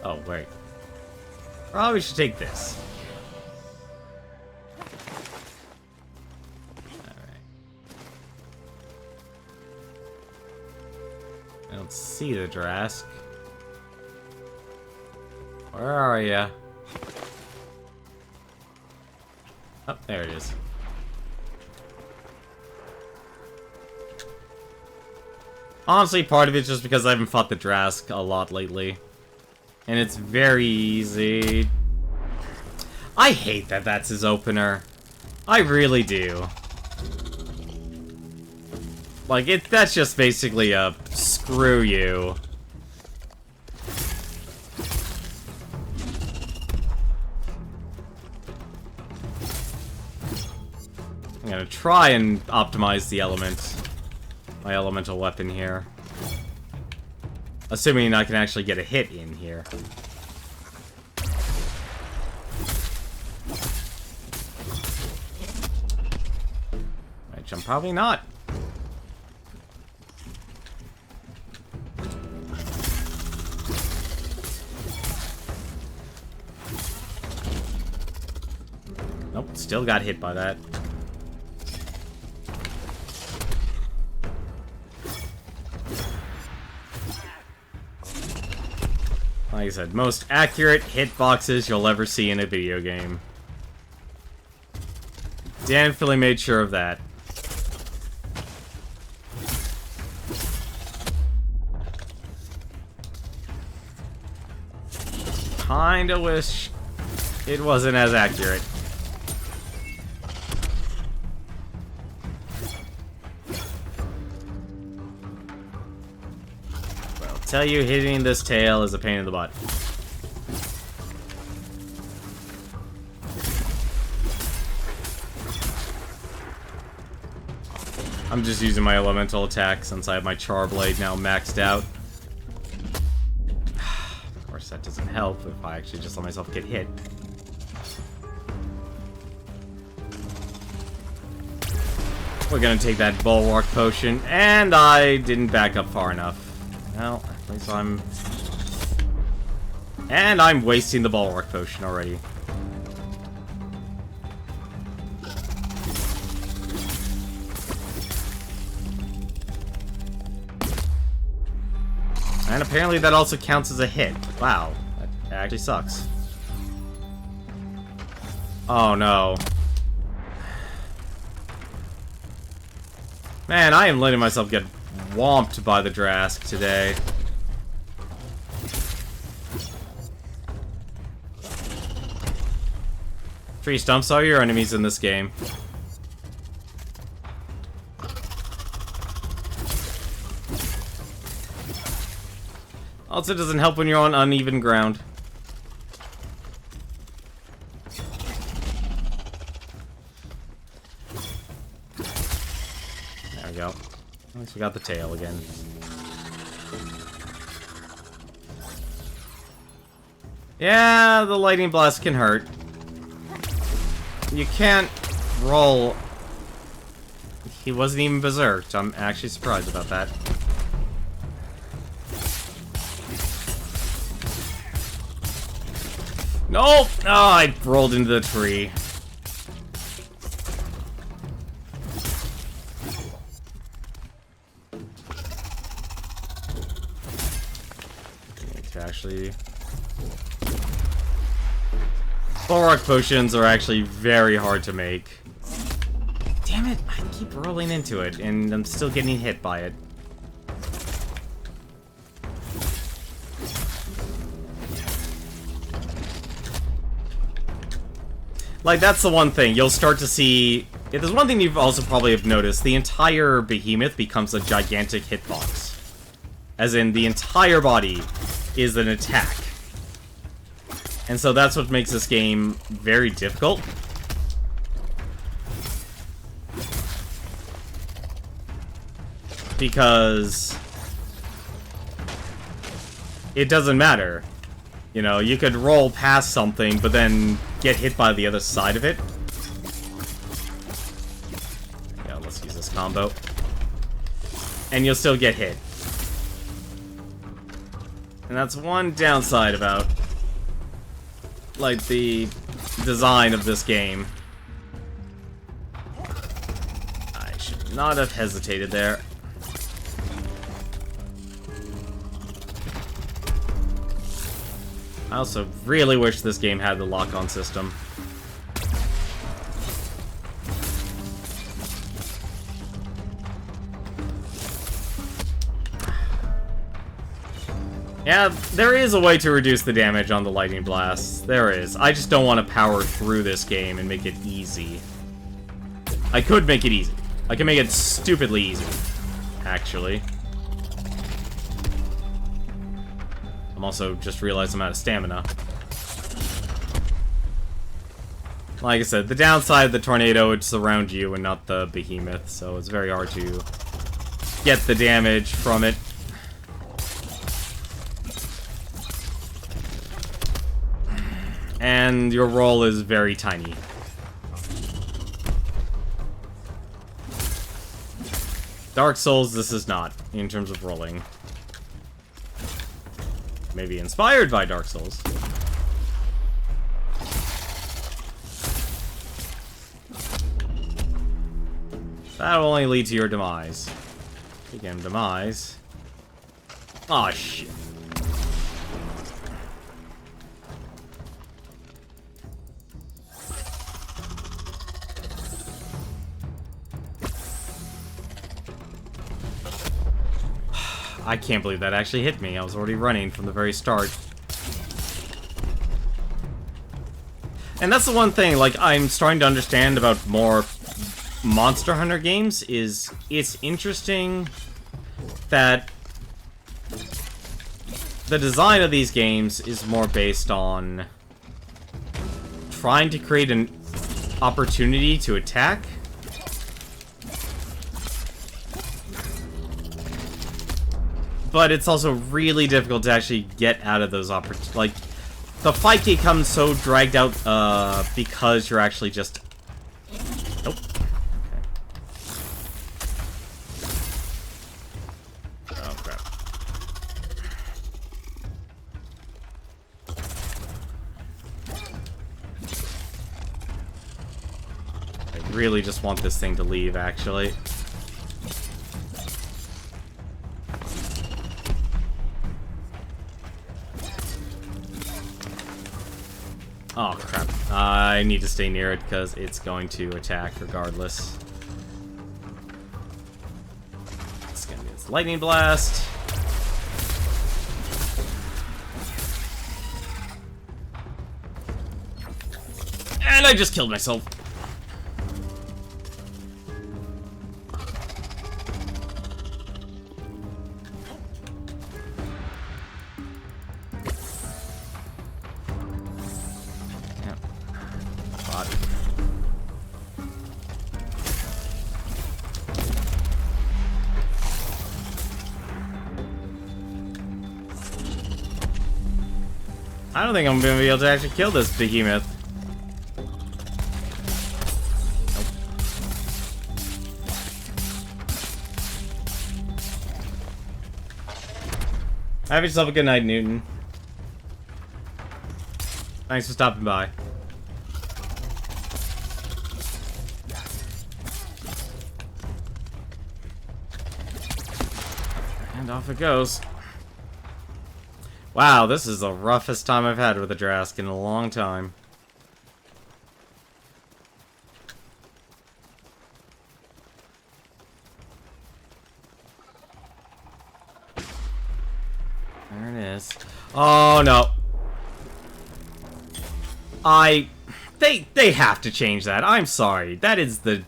Oh, wait. Probably should take this. I don't see the Drask. Where are ya? Oh, there it is. Honestly, part of it's just because I haven't fought the Drask a lot lately. And it's very easy. I hate that that's his opener. I really do. Like, that's just basically a screw you. I'm gonna try and optimize the element. My elemental weapon here. Assuming I can actually get a hit in here. Which I'm probably not. Nope, still got hit by that. Like I said, most accurate hitboxes you'll ever see in a video game. Definitely made sure of that. Kinda wish it wasn't as accurate. Tell you, hitting this tail is a pain in the butt. I'm just using my elemental attack since I have my Char Blade now maxed out. Of course, that doesn't help if I actually just let myself get hit. We're gonna take that Bulwark Potion, and I didn't back up far enough. Well, at least I'm... And I'm wasting the Bulwark Potion already. And apparently that also counts as a hit. Wow, that actually sucks. Oh no. Man, I am letting myself get whomped by the Drask today. Tree stumps all your enemies in this game. Also, it doesn't help when you're on uneven ground. There we go. At least we got the tail again. Yeah, the lightning blast can hurt. You can't roll. He wasn't even berserked. I'm actually surprised about that. Nope! Oh, I rolled into the tree. Actually, Bulwark Potions are actually very hard to make. Damn it, I keep rolling into it, and I'm still getting hit by it. Like, that's the one thing. You'll start to see... Yeah, there's one thing you've also probably have noticed. The entire behemoth becomes a gigantic hitbox. As in, the entire body is an attack. And so that's what makes this game very difficult. Because it doesn't matter. You know, you could roll past something, but then get hit by the other side of it. Yeah, let's use this combo. And you'll still get hit. And that's one downside about, like, the design of this game. I should not have hesitated there. I also really wish this game had the lock-on system. Yeah, there is a way to reduce the damage on the lightning blasts. There is. I just don't want to power through this game and make it easy. I could make it easy. I can make it stupidly easy, actually. I'm also just realized I'm out of stamina. Like I said, the downside of the tornado, it's around you and not the behemoth, so it's very hard to get the damage from it. And your roll is very tiny. Dark Souls, this is not, in terms of rolling. Maybe inspired by Dark Souls. That'll only lead to your demise. Again, demise. Aw, shit. I can't believe that actually hit me. I was already running from the very start. And that's the one thing, like, I'm starting to understand about more Monster Hunter games, is it's interesting that the design of these games is more based on trying to create an opportunity to attack. But it's also really difficult to actually get out of those opportunities. Like, the fight becomes so dragged out, because you're actually just... Nope. Okay. Oh, crap. I really just want this thing to leave, actually. Oh, crap. I need to stay near it because it's going to attack regardless. It's gonna be this lightning blast. And I just killed myself. I don't think I'm gonna be able to actually kill this behemoth. Nope. Have yourself a good night, Newton. Thanks for stopping by. And off it goes. Wow, this is the roughest time I've had with a Drask in a long time. There it is. Oh no. They have to change that. I'm sorry. That is the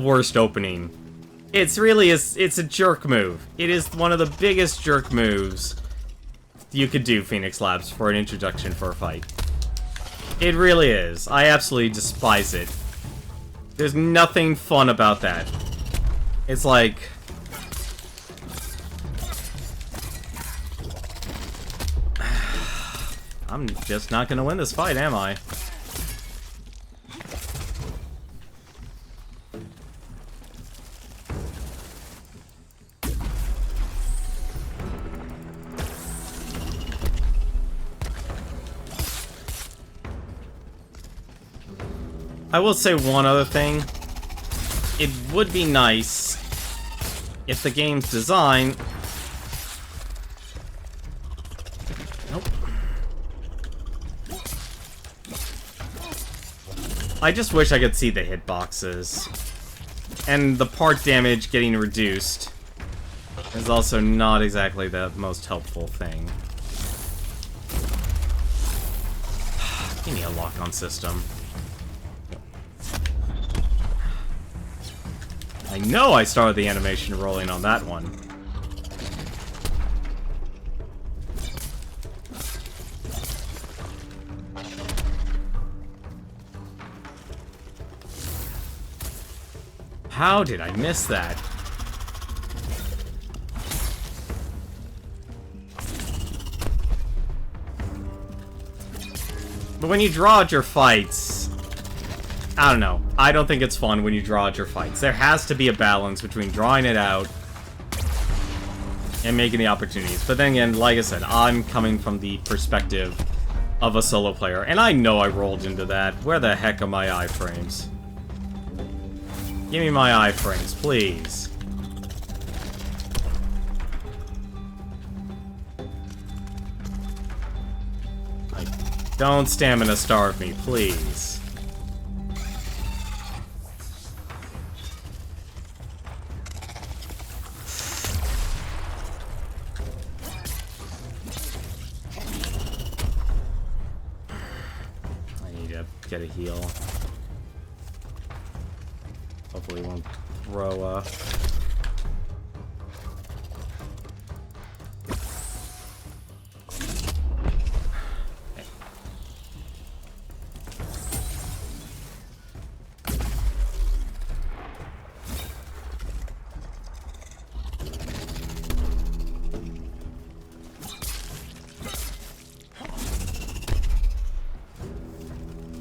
worst opening. It's a jerk move. It is one of the biggest jerk moves you could do, Phoenix Labs, for an introduction for a fight. It really is. I absolutely despise it. There's nothing fun about that. It's like... I'm just not gonna win this fight, am I? I will say one other thing. It would be nice if the game's design... Nope. I just wish I could see the hitboxes. And the part damage getting reduced is also not exactly the most helpful thing. Give me a lock-on system. I know I started the animation rolling on that one. How did I miss that? But when you draw out your fights, I don't know. I don't think it's fun when you draw out your fights. There has to be a balance between drawing it out and making the opportunities. But then again, like I said, I'm coming from the perspective of a solo player, and I know I rolled into that. Where the heck are my iframes? Give me my iframes, please. Don't stamina starve me, please. I need to get a heal. Hopefully it won't throw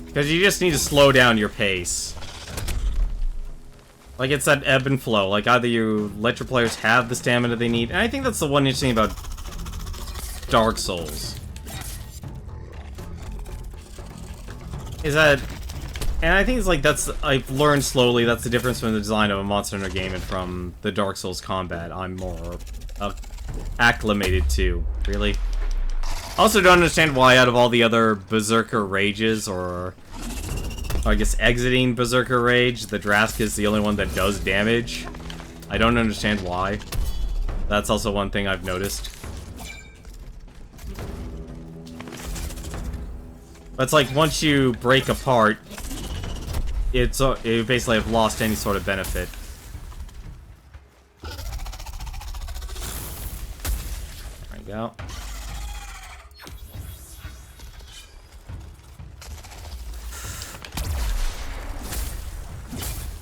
because you just need to slow down your pace. Like, it's that ebb and flow. Like, either you let your players have the stamina they need, and I think that's the one interesting about Dark Souls. Is that... And I think it's like, I've learned slowly, that's the difference from the design of a Monster Hunter game and from the Dark Souls combat I'm more acclimated to. Really? Also don't understand why out of all the other Berserker Rages, or I guess exiting Berserker Rage, the Drask is the only one that does damage. I don't understand why. That's also one thing I've noticed. But it's like, once you break apart, you basically have lost any sort of benefit. There we go.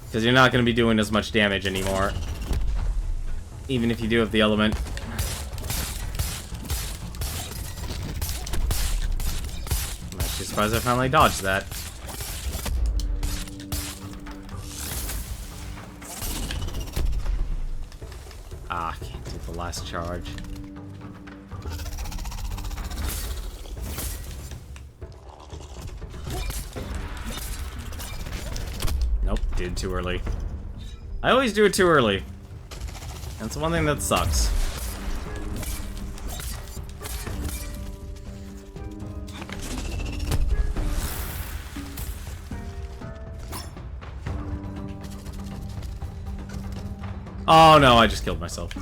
Because you're not going to be doing as much damage anymore. Even if you do have the element. I'm actually surprised I finally dodged that. Ah, can't do the last charge. Nope, did too early. I always do it too early. That's one thing that sucks. Oh no, I just killed myself.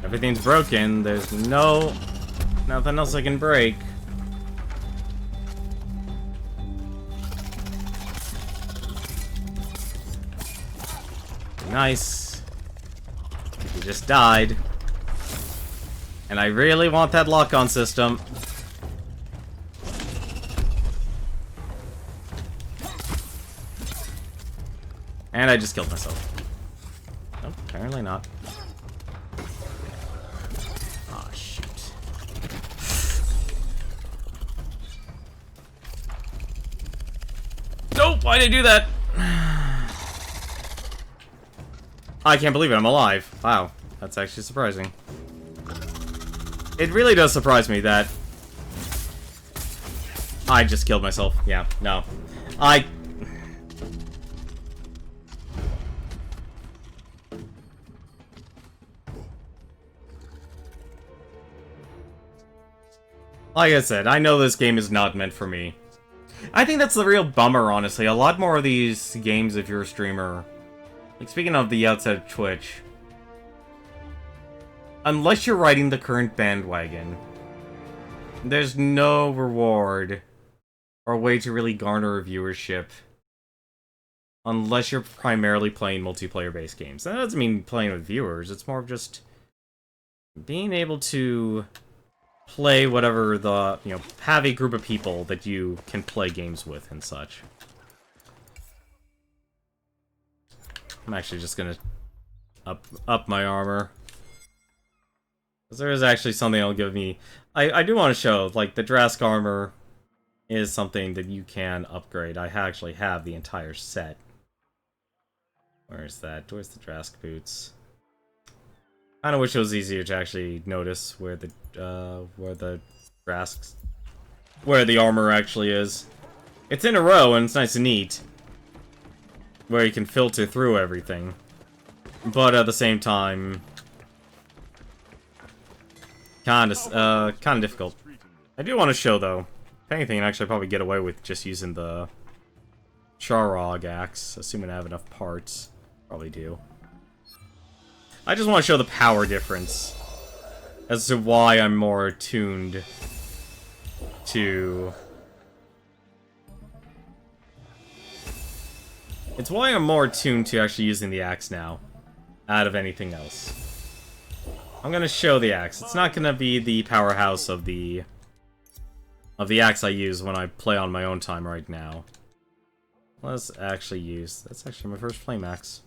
Everything's broken. There's nothing else I can break. Nice. You just died. And I really want that lock-on system. And I just killed myself. Nope, apparently not. Aw, shoot. Nope, why did I do that? I can't believe it, I'm alive. Wow, that's actually surprising. It really does surprise me that I just killed myself. Yeah, no. Like I said, I know this game is not meant for me. I think that's the real bummer, honestly. A lot more of these games, if you're a streamer... Like, speaking of the outside of Twitch... Unless you're riding the current bandwagon, there's no reward or way to really garner a viewership unless you're primarily playing multiplayer-based games. That doesn't mean playing with viewers, it's more of just being able to play whatever the, you know, have a group of people that you can play games with and such. I'm actually just gonna up my armor. Because there is actually something that'll give me... I do want to show, like, the Drask Armor is something that you can upgrade. I actually have the entire set. Where is that? Where's the Drask Boots? Kinda wish it was easier to actually notice where the Drasks... where the armor actually is. It's in a row, and it's nice and neat. Where you can filter through everything. But at the same time... Kinda difficult. I do want to show, though. If anything, I'd actually probably get away with just using the Charog axe, assuming I have enough parts. Probably do. I just want to show the power difference as to why I'm more attuned to... It's why I'm more attuned to actually using the axe now, out of anything else. I'm gonna show the axe. It's not gonna be the powerhouse of the axe I use when I play on my own time right now. Let's actually use... That's actually my first flame axe.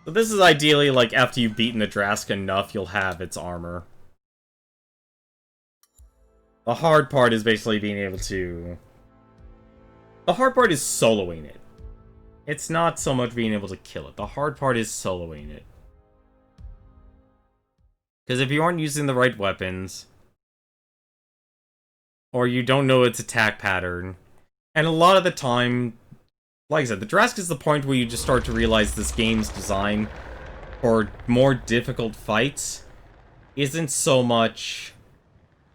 So this is ideally, like, after you've beaten the Drask enough, you'll have its armor. The hard part is basically being able to... The hard part is soloing it. It's not so much being able to kill it. The hard part is soloing it. Because if you aren't using the right weapons, or you don't know its attack pattern, and a lot of the time, like I said, the Drask is the point where you just start to realize this game's design for more difficult fights isn't so much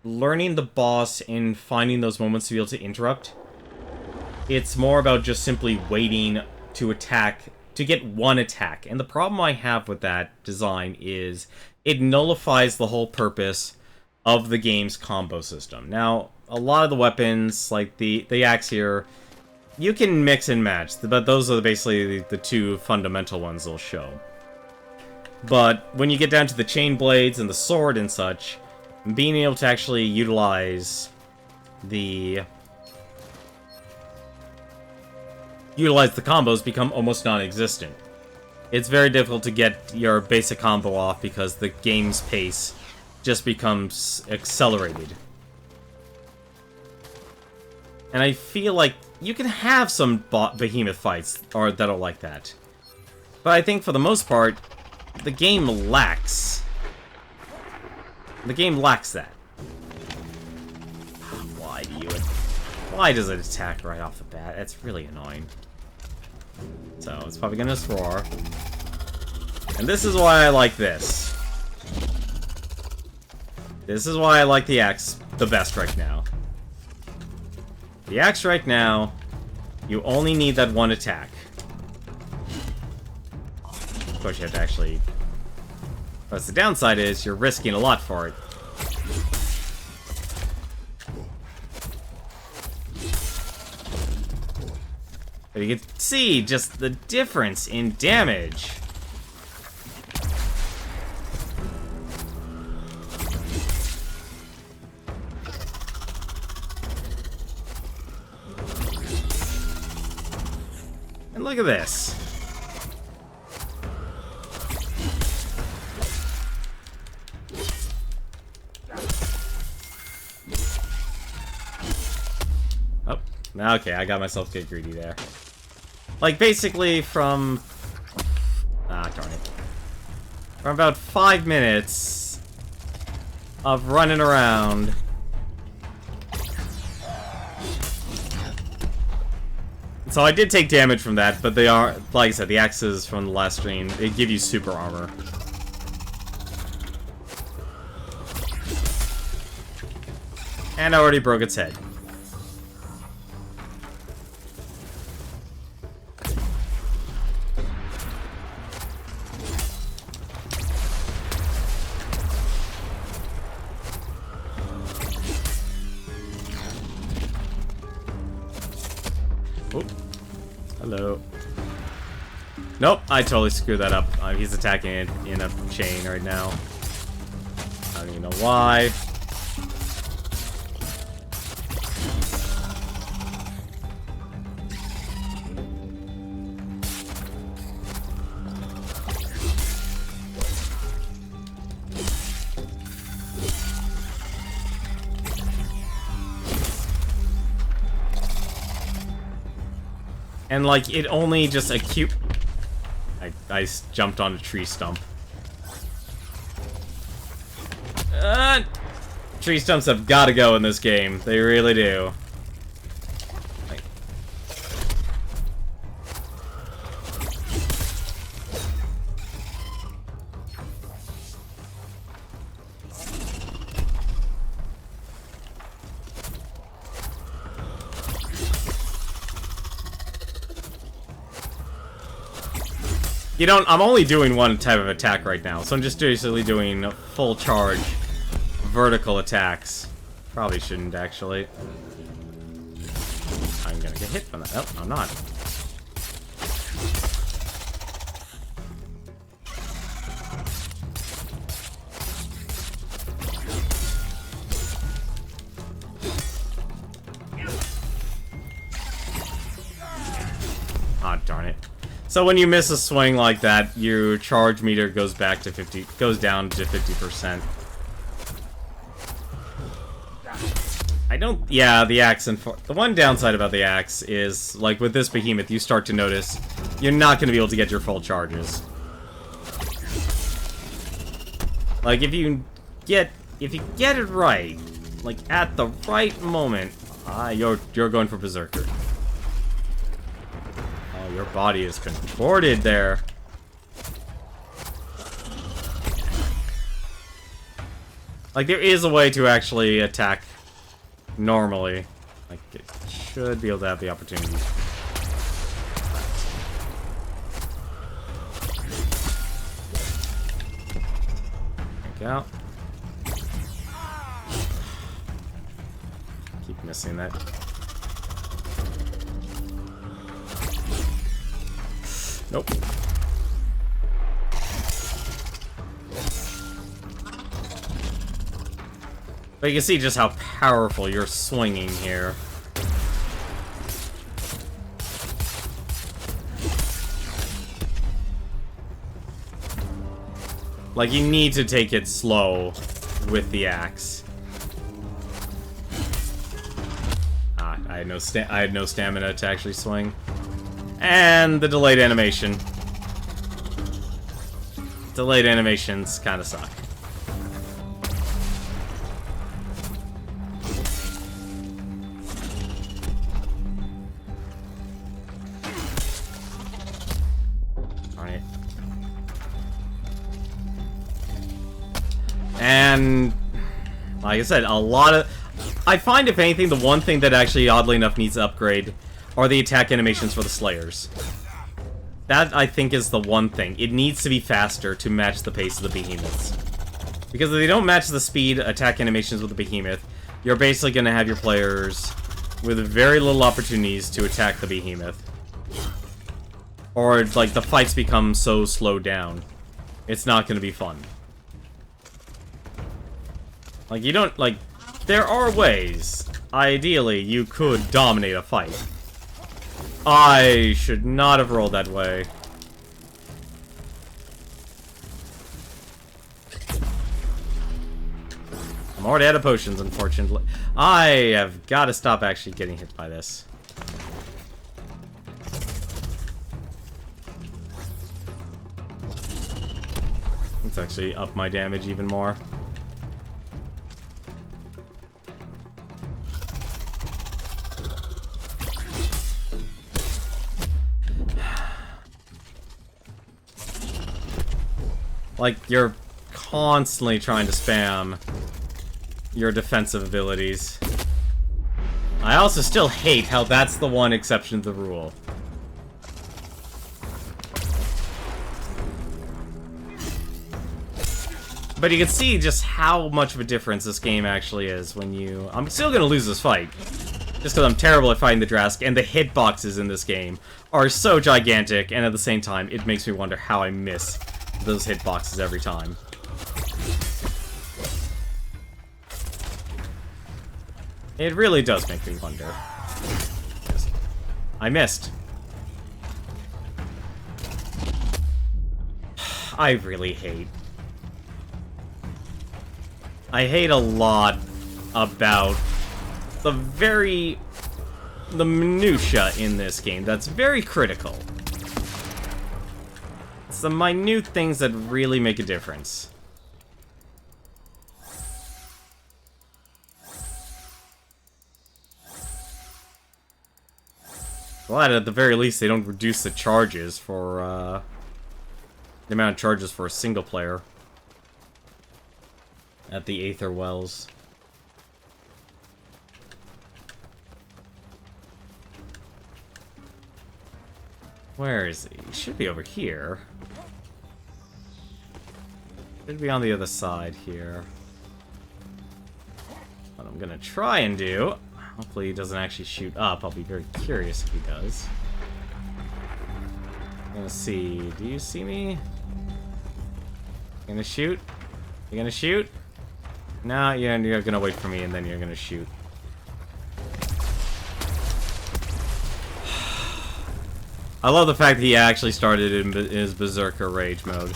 learning the boss and finding those moments to be able to interrupt. It's more about just simply waiting to attack, to get one attack. And the problem I have with that design is it nullifies the whole purpose of the game's combo system. Now, a lot of the weapons, like the axe here, you can mix and match, but those are basically the two fundamental ones they'll show. But when you get down to the chain blades and the sword and such, being able to actually utilize the combos become almost non-existent. It's very difficult to get your basic combo off because the game's pace just becomes accelerated. And I feel like you can have some behemoth fights that are like that. But I think for the most part, the game lacks. The game lacks that. Why do you... Why does it attack right off the bat? It's really annoying. So, it's probably gonna just roar. And this is why I like this. This is why I like the axe the best right now. The axe right now, you only need that one attack. Of course, you have to actually... But the downside is, you're risking a lot for it. But you can see just the difference in damage. And look at this. Okay, I got myself to get greedy there. Like, basically from... Ah, darn it. From about 5 minutes of running around. So I did take damage from that, but they are, like I said, the axes from the last stream, they give you super armor. And I already broke its head. Oh. Hello. Nope, I totally screwed that up. He's attacking it in a chain right now. I don't even know why. And, like, it only just acute... I jumped on a tree stump. Tree stumps have gotta go in this game. They really do. Like... You don't, I'm only doing one type of attack right now, so I'm just basically doing full charge vertical attacks. Probably shouldn't, actually. I'm gonna get hit from that. Nope, I'm not. Ah, darn it. So when you miss a swing like that, your charge meter goes back to 50, goes down to 50%. I don't, yeah, the axe, and the one downside about the axe is, like with this behemoth, you start to notice you're not going to be able to get your full charges. Like if you get it right, like at the right moment, you're going for Berserker. Your body is contorted there. Like, there is a way to actually attack normally. Like, it should be able to have the opportunity. Back out. Keep missing that. Nope. But you can see just how powerful you're swinging here. Like, you need to take it slow with the axe. Ah, I had no stamina to actually swing. And the delayed animation. Delayed animations kind of suck. Alright. And like I said, a lot of... I find, if anything, the one thing that actually, oddly enough, needs to upgrade are the attack animations for the Slayers. That, I think, is the one thing. It needs to be faster to match the pace of the Behemoths. Because if they don't match the speed attack animations with the Behemoth, you're basically going to have your players with very little opportunities to attack the Behemoth. Or, like, the fights become so slowed down. It's not going to be fun. Like, you don't, like... There are ways. Ideally, you could dominate a fight. I should not have rolled that way. I'm already out of potions, unfortunately. I have got to stop actually getting hit by this. Let's actually up my damage even more. Like, you're constantly trying to spam your defensive abilities. I also still hate how that's the one exception to the rule. But you can see just how much of a difference this game actually is when you... I'm still gonna lose this fight. Just because I'm terrible at fighting the Drask, and the hitboxes in this game are so gigantic, and at the same time, it makes me wonder how I miss those hitboxes every time. It really does make me wonder. I missed. I really hate. I hate a lot about the minutia in this game that's very critical. It's the minute things that really make a difference. Glad at the very least they don't reduce the charges for, the amount of charges for a single player at the Aether Wells. Where is he? He should be over here. Should be on the other side here. What I'm gonna try and do, hopefully he doesn't actually shoot up. I'll be very curious if he does. I'm gonna see. Do you see me? You gonna shoot? You gonna shoot? No, you're gonna wait for me and then you're gonna shoot. I love the fact that he actually started in his Berserker Rage mode.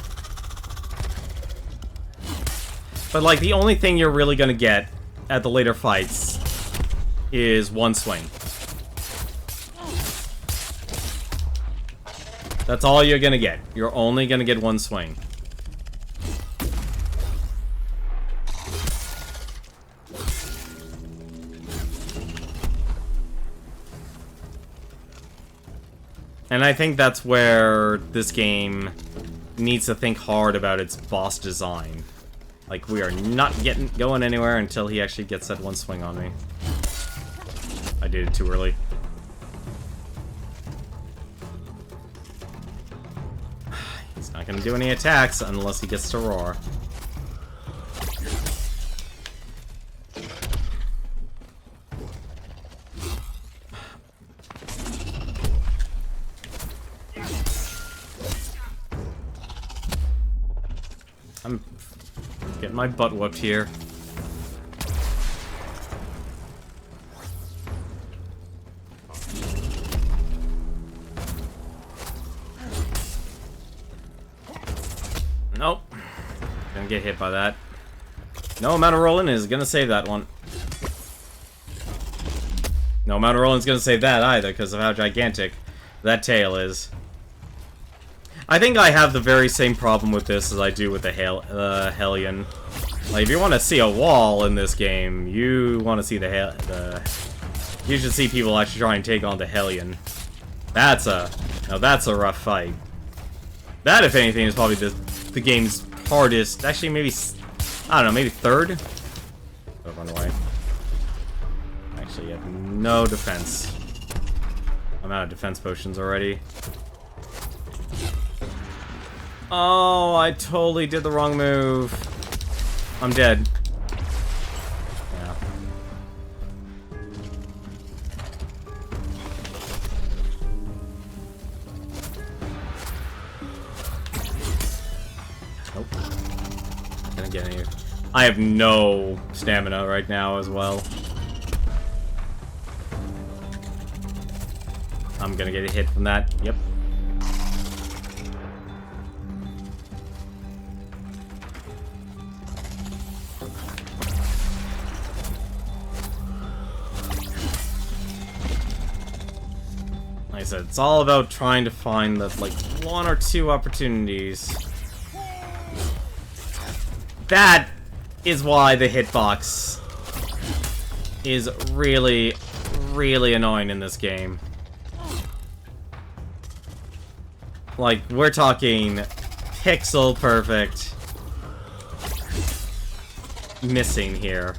But, like, the only thing you're really gonna get at the later fights is one swing. That's all you're gonna get. You're only gonna get one swing. And I think that's where this game needs to think hard about its boss design. Like, we are not going anywhere until he actually gets that one swing on me. I did it too early. He's not gonna do any attacks unless he gets to roar. I'm getting my butt whooped here. Nope. Gonna get hit by that. No amount of rolling is gonna save that one. No amount of rolling is gonna save that either because of how gigantic that tail is. I think I have the very same problem with this as I do with the Hellion. Like, if you want to see a wall in this game, you want to see you should see people actually try and take on the Hellion. Now that's a rough fight. That, if anything, is probably the game's hardest. Actually, maybe, I don't know, maybe third? Oh, run away. Actually, you have no defense. I'm out of defense potions already. Oh, I totally did the wrong move. I'm dead. Yeah. Nope. Not gonna get any. I have no stamina right now as well. I'm gonna get a hit from that. Yep. Like I said, it's all about trying to find the, like, one or two opportunities. That is why the hitbox is really, really annoying in this game. Like, we're talking pixel perfect missing here.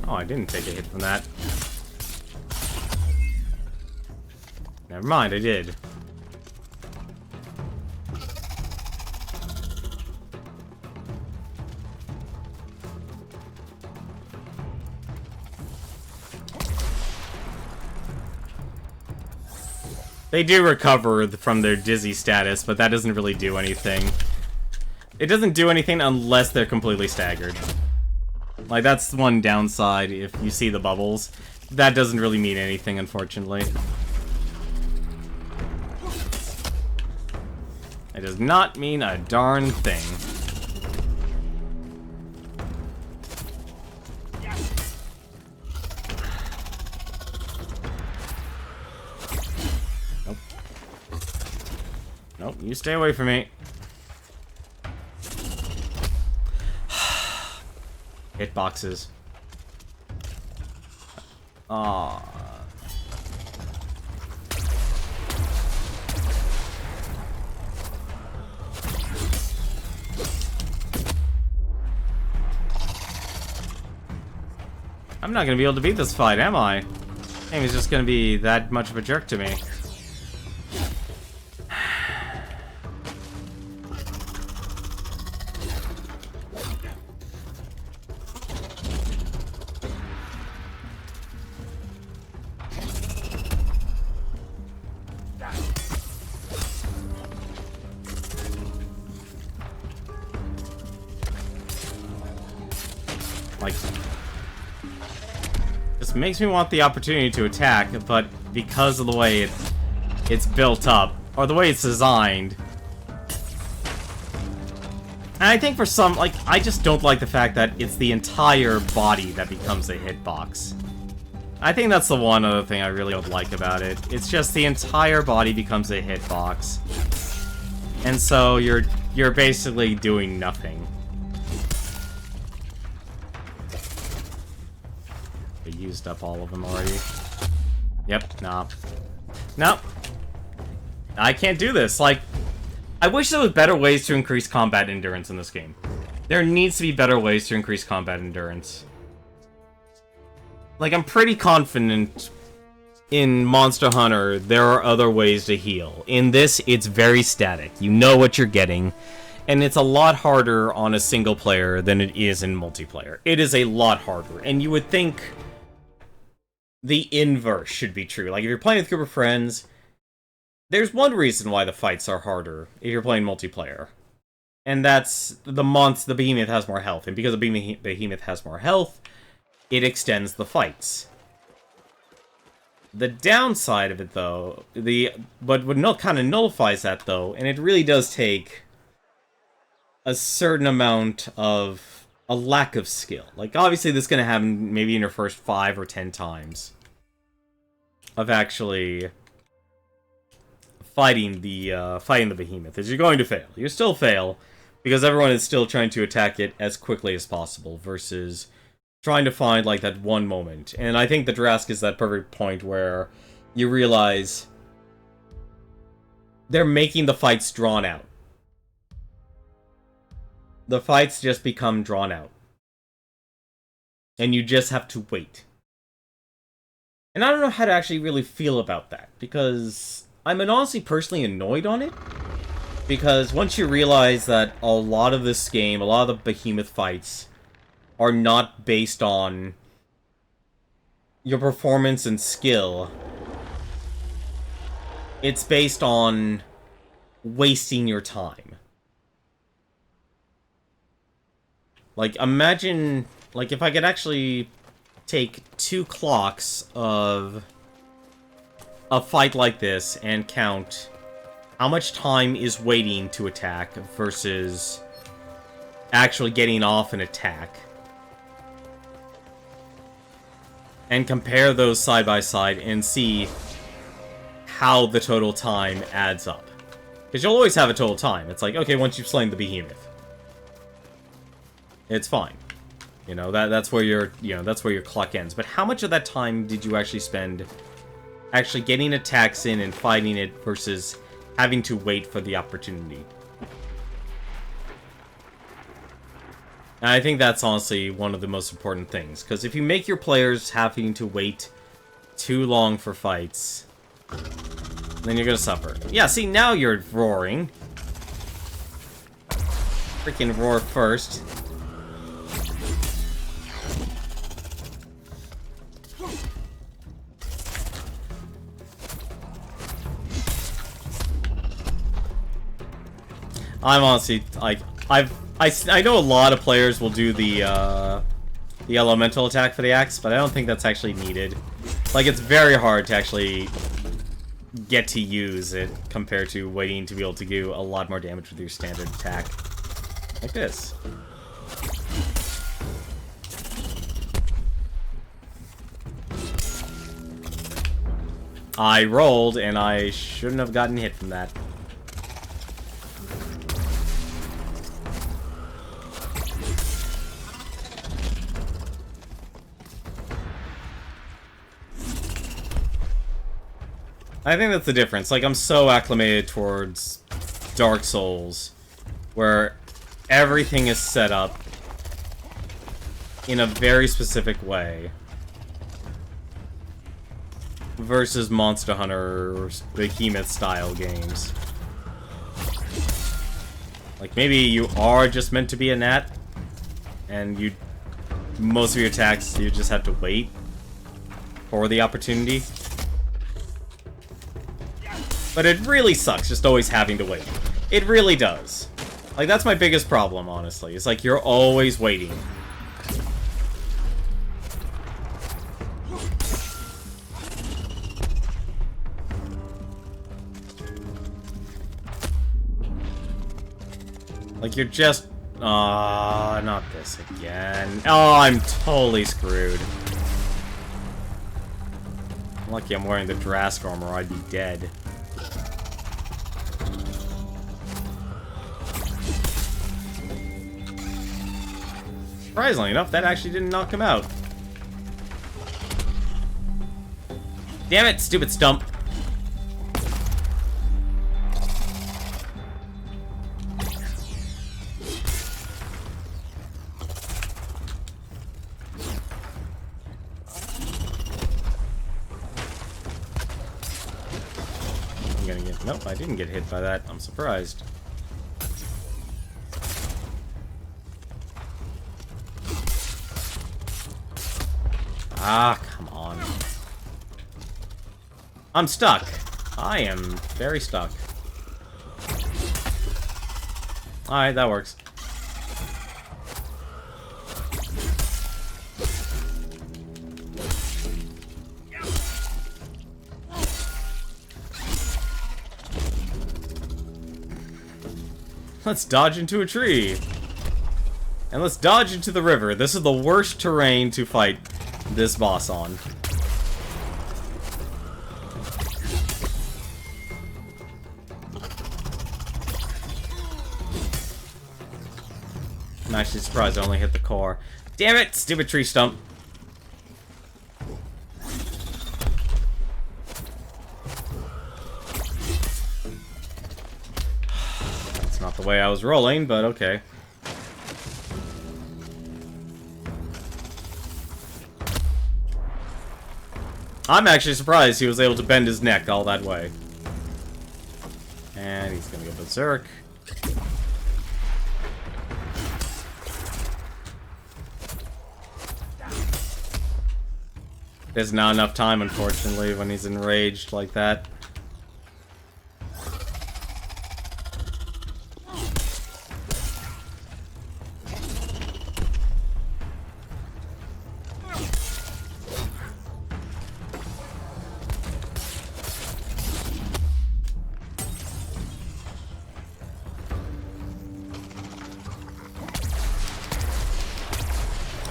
Oh, I didn't take a hit from that. Never mind, I did. They do recover from their dizzy status, but that doesn't really do anything. It doesn't do anything unless they're completely staggered. Like, that's one downside if you see the bubbles. That doesn't really mean anything, unfortunately. It does not mean a darn thing. Nope. Nope, you stay away from me. Hitboxes. Aww. I'm not gonna be able to beat this fight, am I? Game is just gonna be that much of a jerk to me. Like, this makes me want the opportunity to attack, but because of the way it's built up, or the way it's designed, and I think for some, like, I just don't like the fact that it's the entire body that becomes a hitbox. I think that's the one other thing I really don't like about it. It's just the entire body becomes a hitbox. And so you're basically doing nothing. I used up all of them already. Yep, nah. Nope. I can't do this. Like, I wish there was better ways to increase combat endurance in this game. There needs to be better ways to increase combat endurance. Like, I'm pretty confident in Monster Hunter there are other ways to heal. In this, it's very static. You know what you're getting. And it's a lot harder on a single player than it is in multiplayer. It is a lot harder. And you would think the inverse should be true. Like, if you're playing with a group of friends, there's one reason why the fights are harder if you're playing multiplayer. And that's the behemoth has more health. And because the behemoth has more health, it extends the fights. The downside of it, though, what kind of nullifies that, though, and it really does take a certain amount of a lack of skill. Like, obviously, this is going to happen maybe in your first 5 or 10 times of actually fighting the behemoth. Is you're going to fail. You still fail because everyone is still trying to attack it as quickly as possible versus trying to find, like, that one moment. And I think the Drask is that perfect point where you realize they're making the fights drawn out. The fights just become drawn out. And you just have to wait. And I don't know how to actually really feel about that, because I'm honestly personally annoyed on it. Because once you realize that a lot of this game, a lot of the behemoth fights are not based on your performance and skill. It's based on wasting your time. Like, imagine, like, if I could actually take 2 clocks of a fight like this and count how much time is waiting to attack versus actually getting off an attack. And compare those side by side and see how the total time adds up. Because you'll always have a total time. It's like, okay, once you've slain the behemoth, it's fine. You know, that's where your, that's where your clock ends. But how much of that time did you actually spend actually getting attacks in and fighting it versus having to wait for the opportunity? And I think that's honestly one of the most important things. Because if you make your players having to wait too long for fights, then you're gonna suffer. Yeah, see, now you're roaring. Freaking roar first. I'm honestly, like, I know a lot of players will do the elemental attack for the axe, but I don't think that's actually needed. Like, it's very hard to actually get to use it compared to waiting to be able to do a lot more damage with your standard attack. Like this. I rolled, and I shouldn't have gotten hit from that. I think that's the difference. Like, I'm so acclimated towards Dark Souls, where everything is set up in a very specific way, versus Monster Hunter or Behemoth-style games. Like, maybe you are just meant to be a gnat, and most of your attacks, you just have to wait for the opportunity. But it really sucks just always having to wait. It really does. Like, that's my biggest problem, honestly. It's like, you're always waiting. Like, you're just... not this again. Oh, I'm totally screwed. Lucky I'm wearing the Scarn Armor, I'd be dead. Surprisingly enough, that actually didn't knock him out. Damn it, stupid stump. I'm gonna get... Nope, I didn't get hit by that. I'm surprised. Ah, come on. I'm stuck. I am very stuck. Alright, that works. Let's dodge into a tree. And let's dodge into the river. This is the worst terrain to fight this boss on. I'm actually surprised I only hit the core. Damn it, stupid tree stump. That's not the way I was rolling, but okay. I'm actually surprised he was able to bend his neck all that way. And he's gonna go berserk. There's not enough time, unfortunately, when he's enraged like that.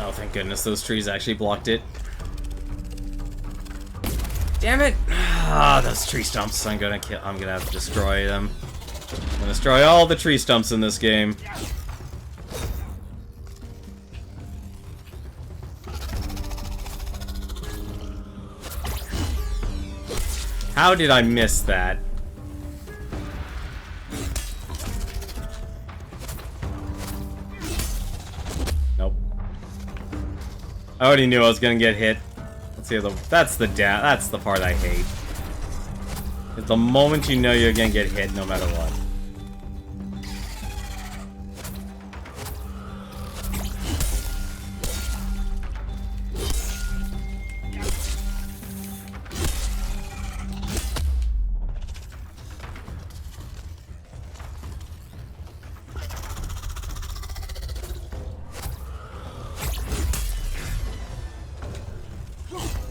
Oh, thank goodness those trees actually blocked it. Damn it! Ah, those tree stumps. I'm gonna have to destroy them. I'm gonna destroy all the tree stumps in this game. How did I miss that? Nope. I already knew I was gonna get hit. Let's see, that's the part I hate. It's the moment you know you're gonna get hit, no matter what.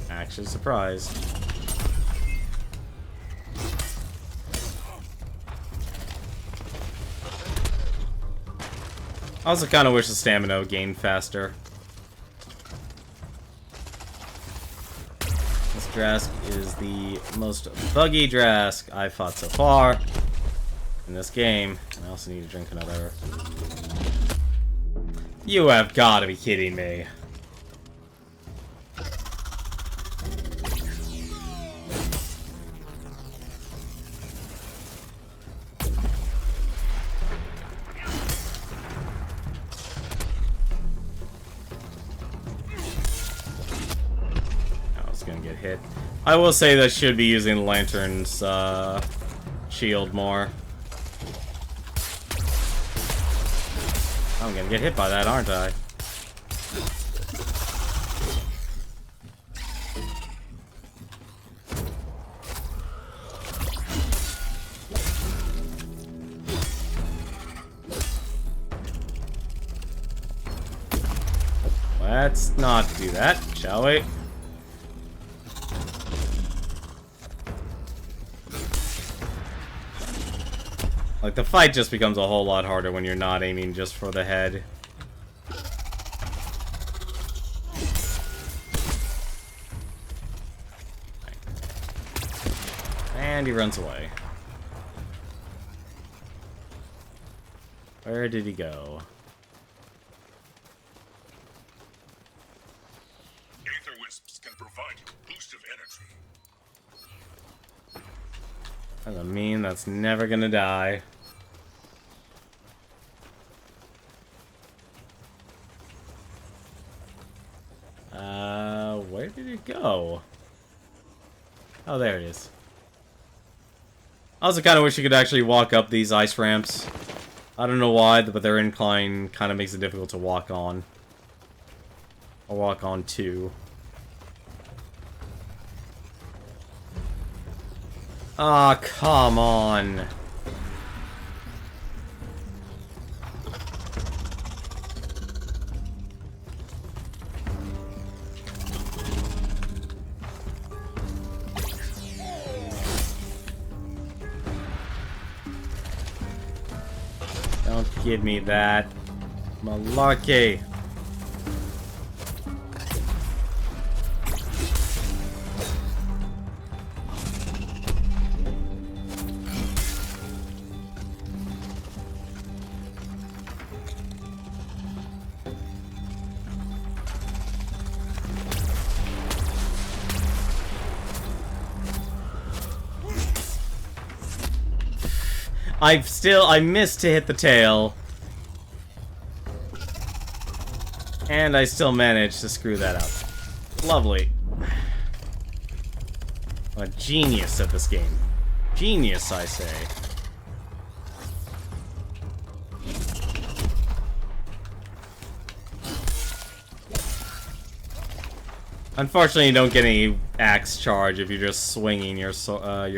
Actually surprised. I also kind of wish the stamina would gain faster. This Drask is the most buggy Drask I've fought so far in this game. And I also need to drink another. You have got to be kidding me. Hit. I will say that I should be using Lantern's shield more. I'm gonna get hit by that, aren't I? Let's not do that, shall we? Like, the fight just becomes a whole lot harder when you're not aiming just for the head. And he runs away. Where did he go? Aether wisps can provide you a boost of energy. Doesn't mean that's never gonna die. Where did it go? Oh, there it is. I also kind of wish you could actually walk up these ice ramps. I don't know why, but their incline kind of makes it difficult to walk on. Or walk on to. Ah, come on. Don't give me that malarkey. I missed to hit the tail. And I still managed to screw that up. Lovely. I'm a genius at this game. Genius, I say. Unfortunately, you don't get any axe charge if you're just swinging your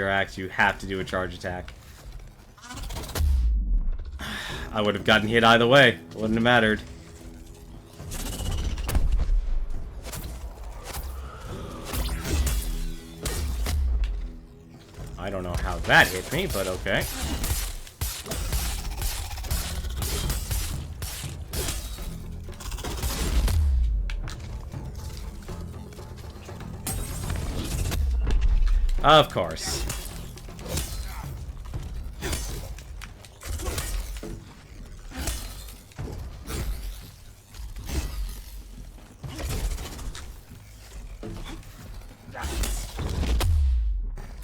axe. You have to do a charge attack. I would have gotten hit either way. It wouldn't have mattered. I don't know how that hit me, but okay. Of course.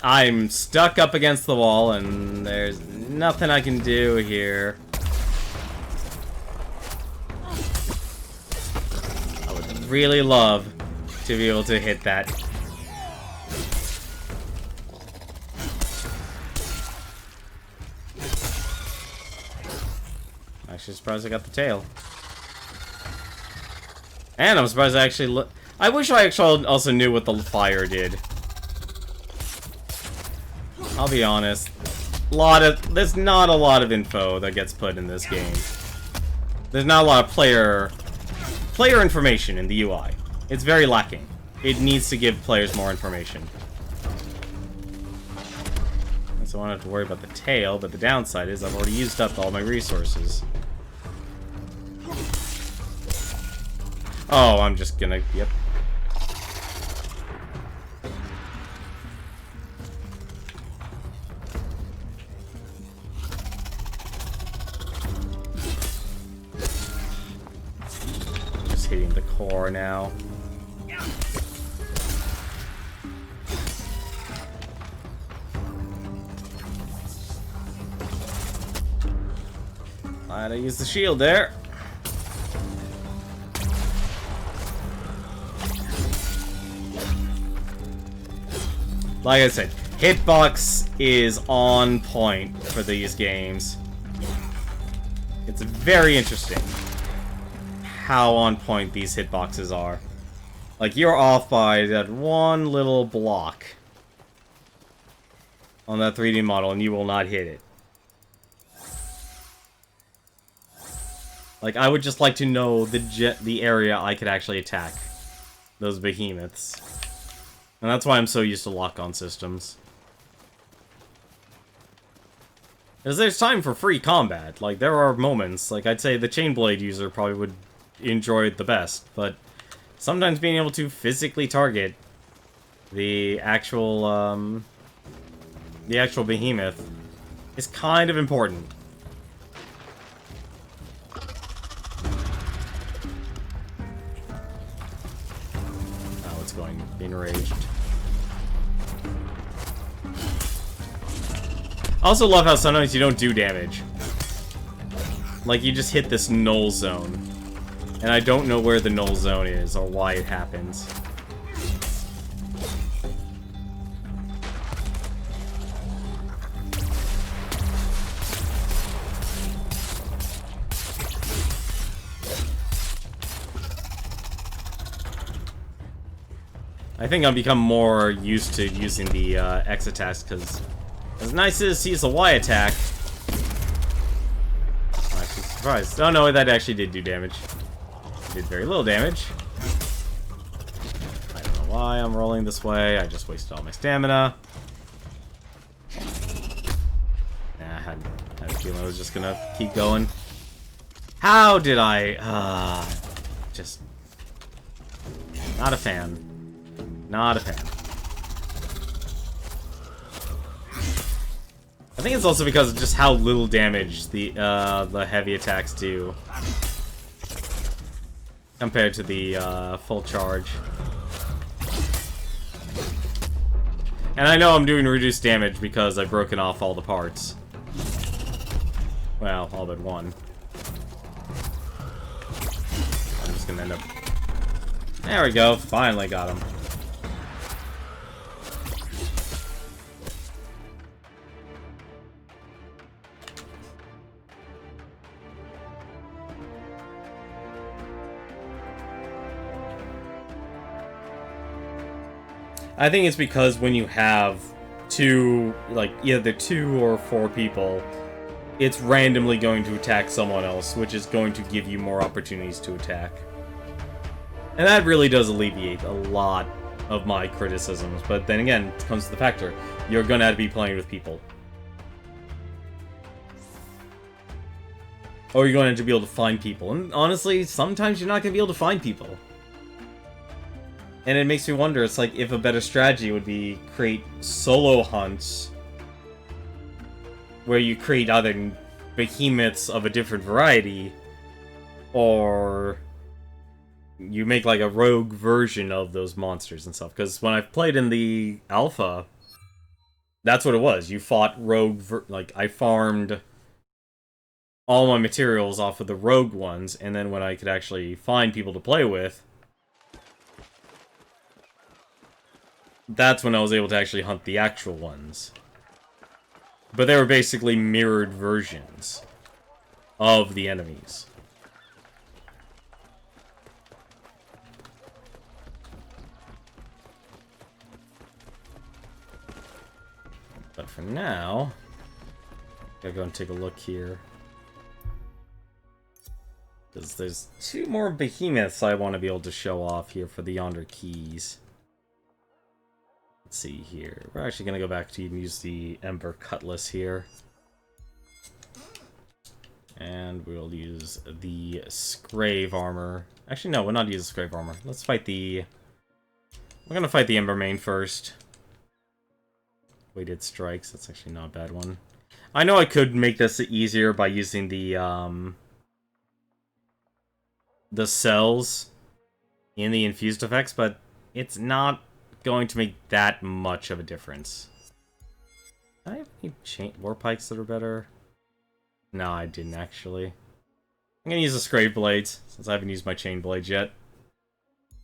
I'm stuck up against the wall, and there's nothing I can do here. I would really love to be able to hit that. Actually surprised I got the tail. And I'm surprised I actually I wish I actually also knew what the fire did. I'll be honest. There's not a lot of info that gets put in this game. There's not a lot of player information in the UI. It's very lacking. It needs to give players more information. So I don't have to worry about the tail, but the downside is I've already used up all my resources. Oh, I'm just gonna... Yep. Just hitting the core now. Glad I used the shield there. Like I said, hitbox is on point for these games. It's very interesting how on point these hitboxes are. Like, you're off by that one little block on that 3D model and you will not hit it. Like, I would just like to know the area I could actually attack those behemoths. And that's why I'm so used to lock-on systems. Because there's time for free combat. Like, there are moments, like, I'd say the Chainblade user probably would enjoy it the best, but sometimes being able to physically target the actual behemoth is kind of important. Oh, it's going enraged. I also love how sometimes you don't do damage. Like, you just hit this null zone. And I don't know where the null zone is or why it happens. I think I've become more used to using the X attacks, because as nice as he sees a Y attack, I'm actually surprised. Oh no, that actually did do damage. It did very little damage. I don't know why I'm rolling this way. I just wasted all my stamina. Nah, I had a feeling I was just gonna keep going. How did I... just... not a fan. Not a fan. I think it's also because of just how little damage the heavy attacks do compared to the full charge. And I know I'm doing reduced damage because I've broken off all the parts. Well, all but one. I'm just gonna end up... There we go, finally got him. I think it's because when you have two, like, either 2 or 4 people, it's randomly going to attack someone else, which is going to give you more opportunities to attack. And that really does alleviate a lot of my criticisms, but then again, it comes to the factor, you're gonna have to be playing with people. Or you're going to be able to find people, and honestly, sometimes you're not gonna be able to find people. And it makes me wonder, it's like, if a better strategy would be create solo hunts where you create either behemoths of a different variety, or you make like a rogue version of those monsters and stuff. Because when I've played in the alpha, that's what it was. You fought rogue, like, I farmed all my materials off of the rogue ones, and then when I could actually find people to play with, that's when I was able to actually hunt the actual ones. But they were basically mirrored versions of the enemies. But for now, gotta go and take a look here. Because there's 2 more behemoths I want to be able to show off here for the Yonder keys. Let's see here. We're actually going to go back to use the Ember Cutlass here. And we'll use the Scrave Armor. Actually, no, we'll not use the Scrave Armor. Let's fight the... We're going to fight the Ember Main first. Weighted Strikes. That's actually not a bad one. I know I could make this easier by using the cells in the infused effects, but it's not going to make that much of a difference. Do I have any war pikes that are better? No, I didn't actually. I'm going to use the Scrave Blades, since I haven't used my Chain Blades yet.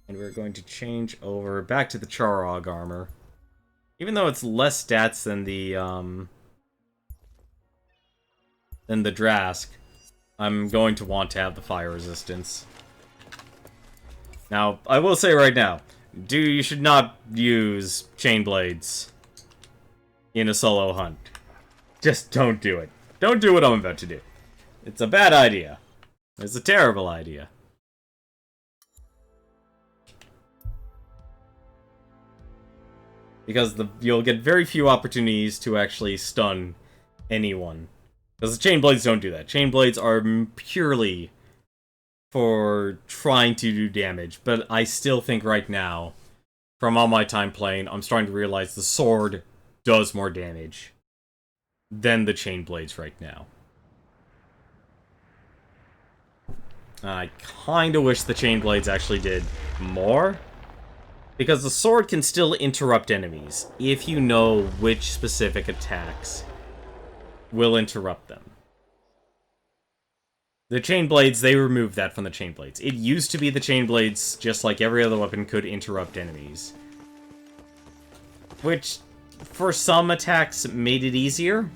And we're going to change over back to the Charog Armor. Even though it's less stats than the Drask, I'm going to want to have the fire resistance. Now, I will say right now, you should not use Chain Blades in a solo hunt. Just don't do it. Don't do what I'm about to do. It's a bad idea. It's a terrible idea. Because you'll get very few opportunities to actually stun anyone. Because the Chain Blades don't do that. Chain Blades are purely for trying to do damage. But I still think right now, from all my time playing, I'm starting to realize the sword does more damage than the Chain Blades right now. I kinda wish the Chain Blades actually did more. Because the sword can still interrupt enemies, if you know which specific attacks will interrupt them. The Chain Blades, they removed that from the Chain Blades. It used to be the Chain Blades, just like every other weapon, could interrupt enemies. Which, for some attacks, made it easier.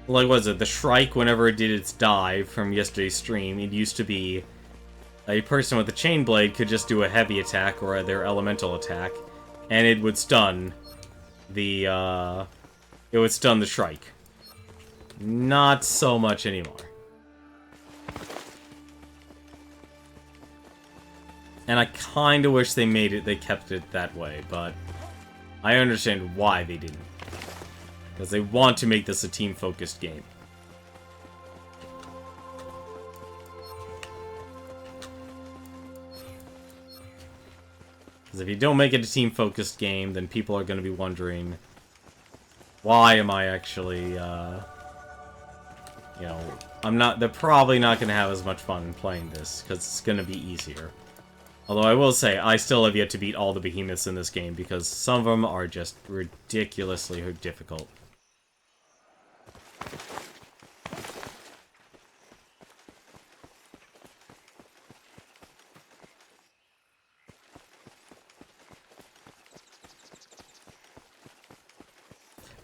Like, what was it? The Shrike, whenever it did its dive from yesterday's stream, it used to be a person with a Chain Blade could just do a heavy attack or their elemental attack, and it would stun the, Shrike. Not so much anymore. And I kinda wish they kept it that way, but I understand why they didn't. Because they want to make this a team-focused game. Because if you don't make it a team-focused game, then people are going to be wondering, why am I actually, you know, they're probably not going to have as much fun playing this, because it's going to be easier. Although I will say, I still have yet to beat all the behemoths in this game, because some of them are just ridiculously difficult.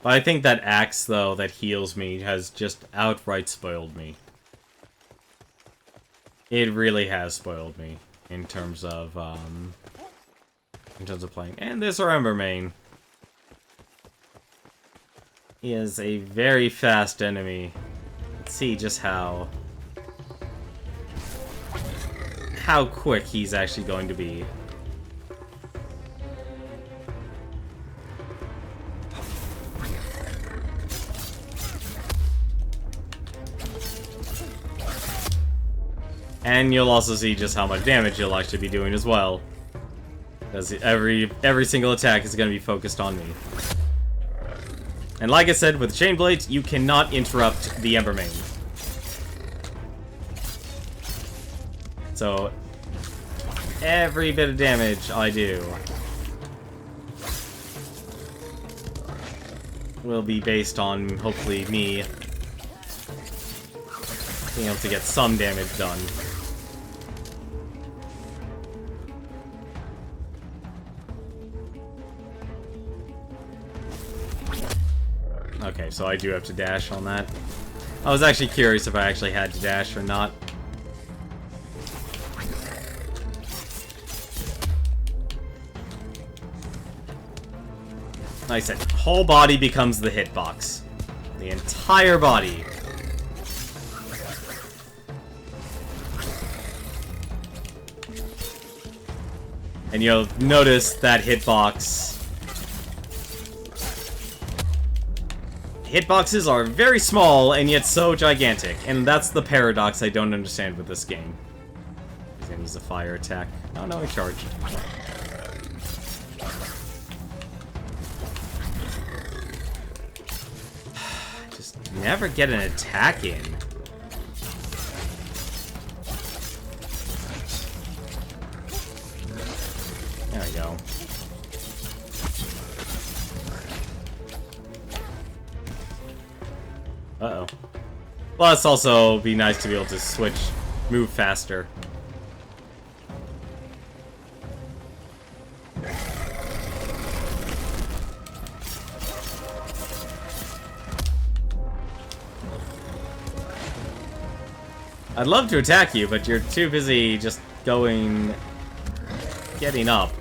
But I think that axe, though, that heals me, has just outright spoiled me. It really has spoiled me in terms of playing. And there's our Ember Main. He is a very fast enemy. Let's see just how quick he's actually going to be. And you'll also see just how much damage you'll actually be doing as well. Because every single attack is going to be focused on me. And like I said, with the Chain Blades, you cannot interrupt the Embermane. So, every bit of damage I do will be based on, hopefully, me being able to get some damage done. Okay, so I do have to dash on that. I was actually curious if I actually had to dash or not. Like I said, whole body becomes the hitbox. The entire body. And you'll notice that hitboxes are very small and yet so gigantic. And that's the paradox I don't understand with this game. He's gonna use a fire attack. Oh no, he charged. Just never get an attack in. There we go. Uh-oh. Plus, also, be nice to be able to switch, move faster. I'd love to attack you, but you're too busy just getting up.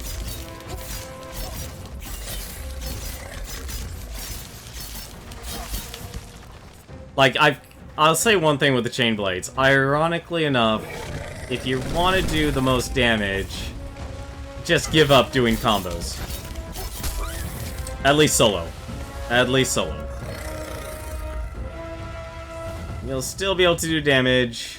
Like, I'll say one thing with the Chain Blades. Ironically enough, if you want to do the most damage, just give up doing combos. At least solo. At least solo. You'll still be able to do damage.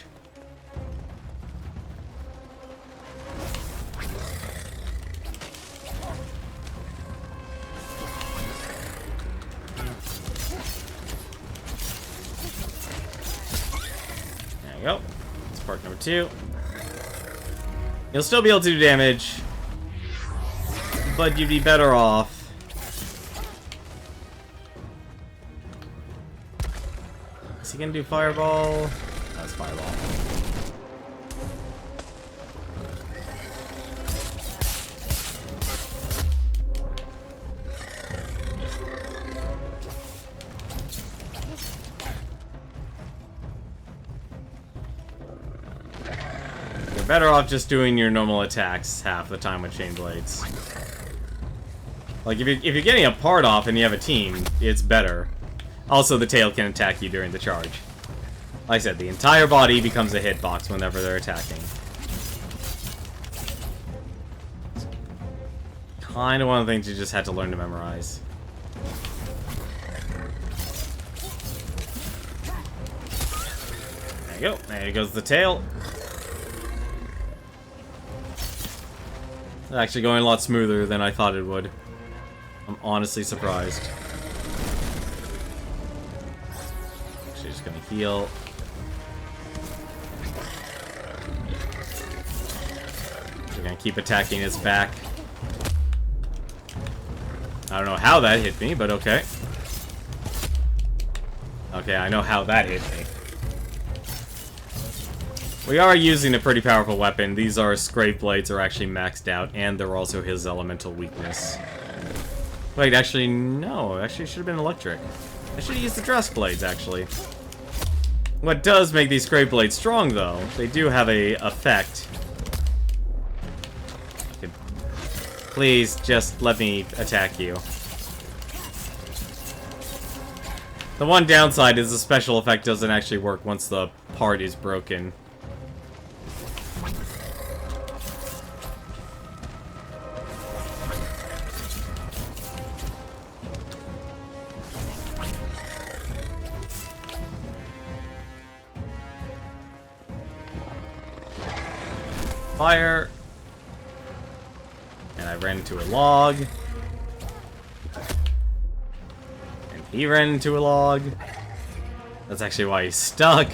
There you go. That's part number 2. You'll still be able to do damage, but you'd be better off. Is he gonna do fireball? That's fireball. You're better off just doing your normal attacks half the time with Chain Blades. Like, if you're getting a part off and you have a team, it's better. Also, the tail can attack you during the charge. Like I said, the entire body becomes a hitbox whenever they're attacking. Kind of one of the things you just had to learn to memorize. There you go. There goes the tail. It's actually going a lot smoother than I thought it would. I'm honestly surprised. Just gonna heal. We're gonna keep attacking his back. I don't know how that hit me, but okay. Okay, I know how that hit me. We are using a pretty powerful weapon. These are Scrape Blades are actually maxed out, and they're also his elemental weakness. Wait, actually, no. Actually, it should have been electric. I should have used the Dress Blades, actually. What does make these Scrape Blades strong, though, they do have a effect. Please, just let me attack you. The one downside is the special effect doesn't actually work once the part is broken. fire. And I ran into a log. And he ran into a log. That's actually why he's stuck.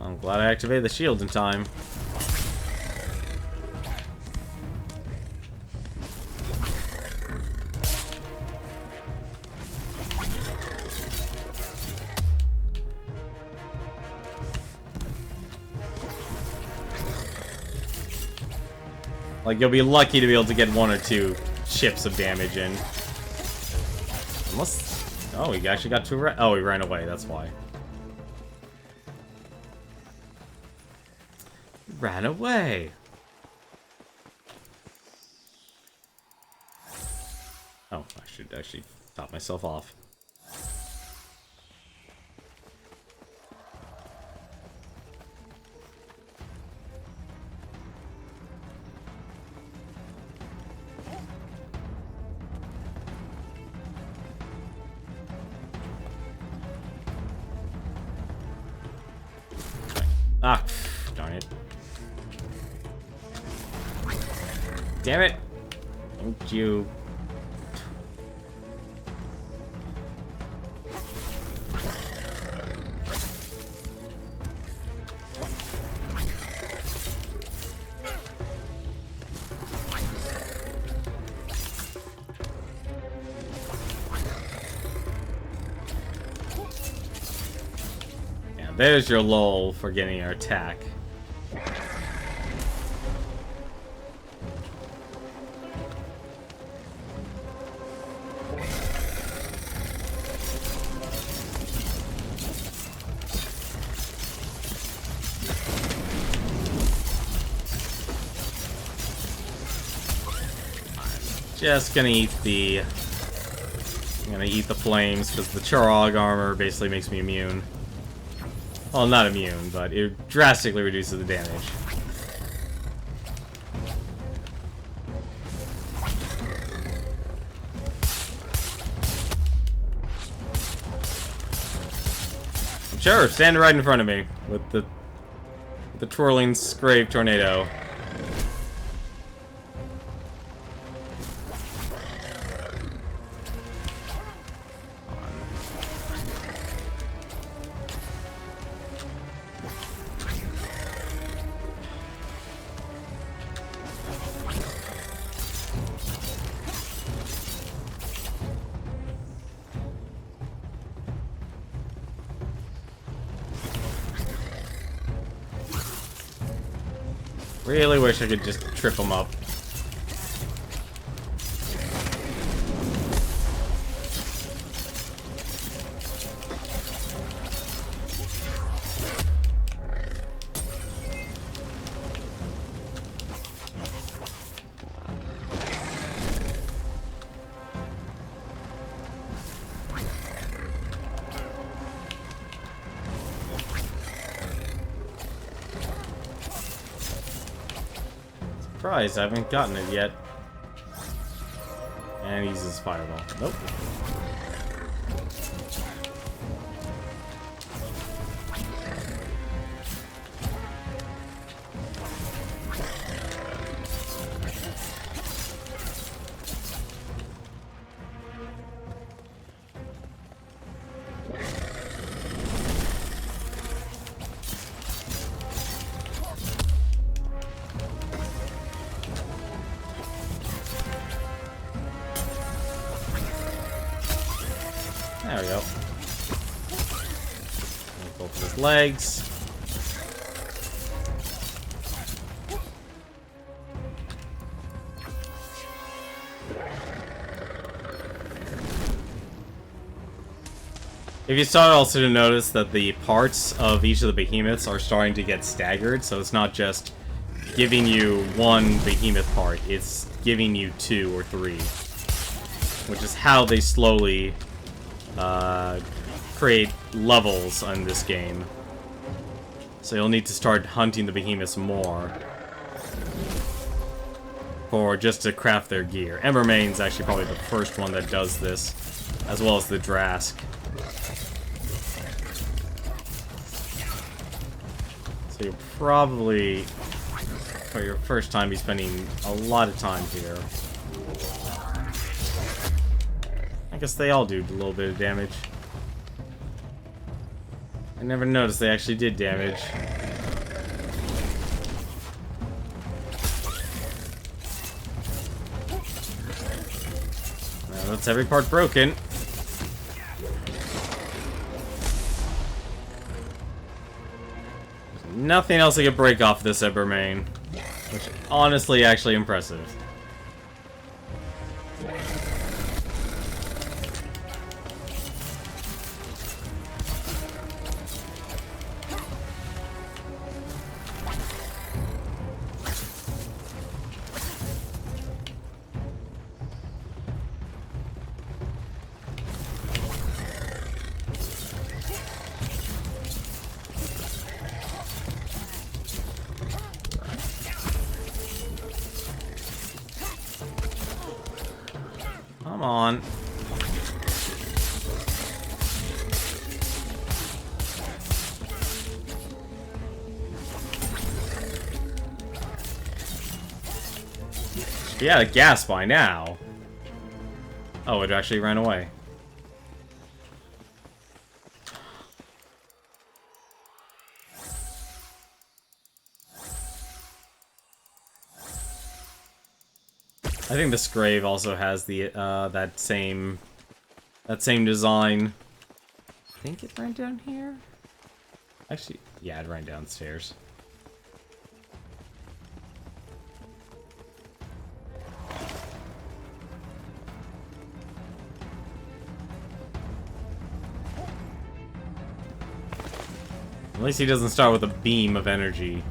I'm glad I activated the shield in time. Like, you'll be lucky to be able to get 1 or 2 chips of damage in. Unless... Oh, he actually got 2... Oh, he ran away, that's why. Ran away! Oh, I should actually top myself off. Ah, darn it. Damn it! Don't you... There's your lull for getting your attack. Just gonna eat the... I'm gonna eat the flames, because the Scarn Armor basically makes me immune. Well, not immune, but it drastically reduces the damage. Sure, stand right in front of me with the twirling Scrave Tornado. Really wish I could just trip him up. Surprised I haven't gotten it yet. And he uses fireball. Nope. There we go. Both of his legs. If you start also to notice that the parts of each of the behemoths are starting to get staggered, so it's not just giving you one behemoth part, it's giving you 2 or 3. Which is how they slowly create levels on this game. So you'll need to start hunting the behemoths more. for just to craft their gear. Embermane's actually probably the first one that does this, as well as the Drask. So you'll probably, for your first time, be spending a lot of time here. I guess they all do a little bit of damage. I never noticed they actually did damage. Well, that's every part broken. There's nothing else that could break off this Embermane, which honestly actually impressive. Come on. Be out of gas by now. Oh, it actually ran away. I think the Scrave also has the that same design. I think it ran down here. Actually, yeah, it ran downstairs. At least he doesn't start with a beam of energy.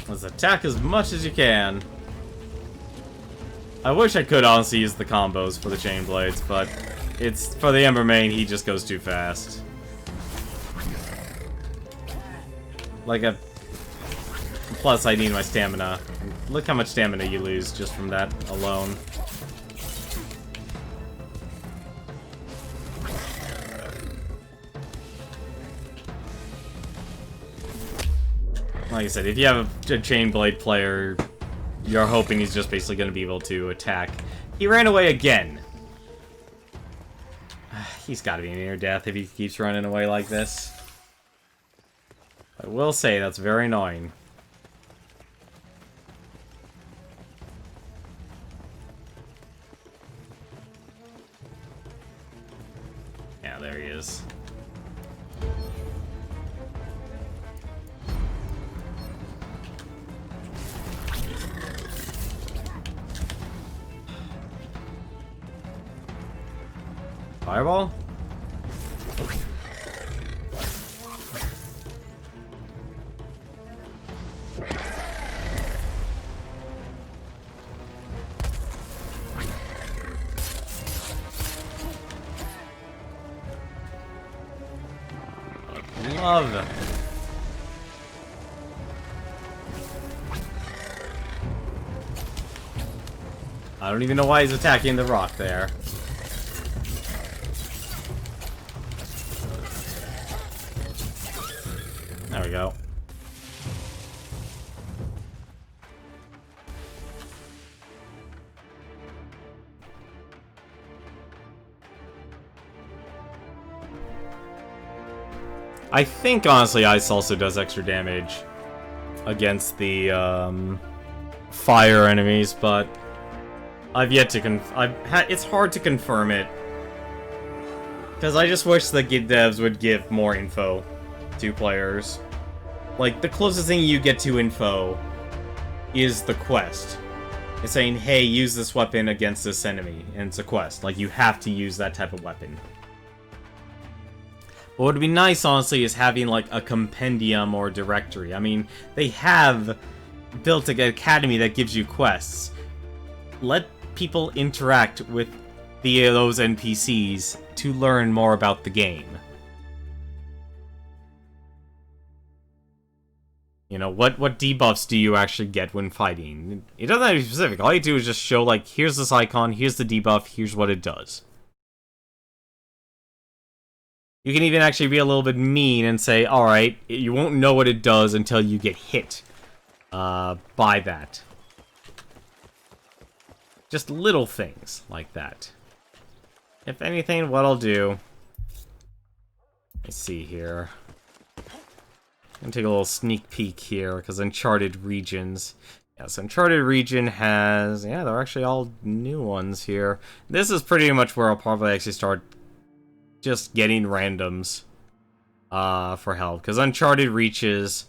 Let's attack as much as you can. I wish I could honestly use the combos for the Chain Blades, but it's for the Embermane, he just goes too fast. Like a... Plus, I need my stamina. Look how much stamina you lose just from that alone. Like I said, if you have a Chain Blade player, you're hoping he's just basically going to be able to attack. He ran away again. He's got to be near death if he keeps running away like this. I will say, that's very annoying. Yeah, there he is. Fireball? Love it. I don't even know why he's attacking the rock there. There we go. I think, honestly, ice also does extra damage against the fire enemies, but I've yet to it's hard to confirm it. Because I just wish the devs would give more info to players. Like, the closest thing you get to info is the quest. It's saying, hey, use this weapon against this enemy, and it's a quest. Like, you have to use that type of weapon. What would be nice, honestly, is having, like, a compendium or directory. I mean, they have built an academy that gives you quests. Let people interact with those NPCs to learn more about the game. You know, what debuffs do you actually get when fighting? It doesn't have to be specific. All you do is just show, like, here's this icon, here's the debuff, here's what it does. You can even actually be a little bit mean and say, alright, you won't know what it does until you get hit by that. Just little things like that. If anything, what I'll do... Let's see here. I'm gonna take a little sneak peek here, because Uncharted Regions. Yes, Uncharted Region has... Yeah, they're actually all new ones here. This is pretty much where I'll probably actually start just getting randoms for help. Because Uncharted Reaches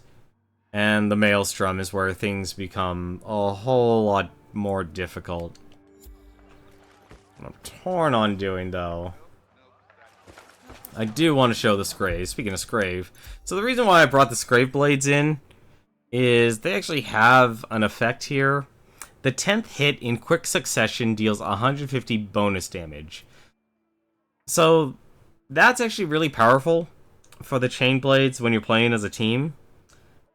and the Maelstrom is where things become a whole lot more difficult. What I'm torn on doing, though... I do want to show the Scrave. Speaking of Scrave, so the reason why I brought the Scrave Blades in is they actually have an effect here. The 10th hit in quick succession deals 150 bonus damage. So that's actually really powerful for the Chain Blades when you're playing as a team.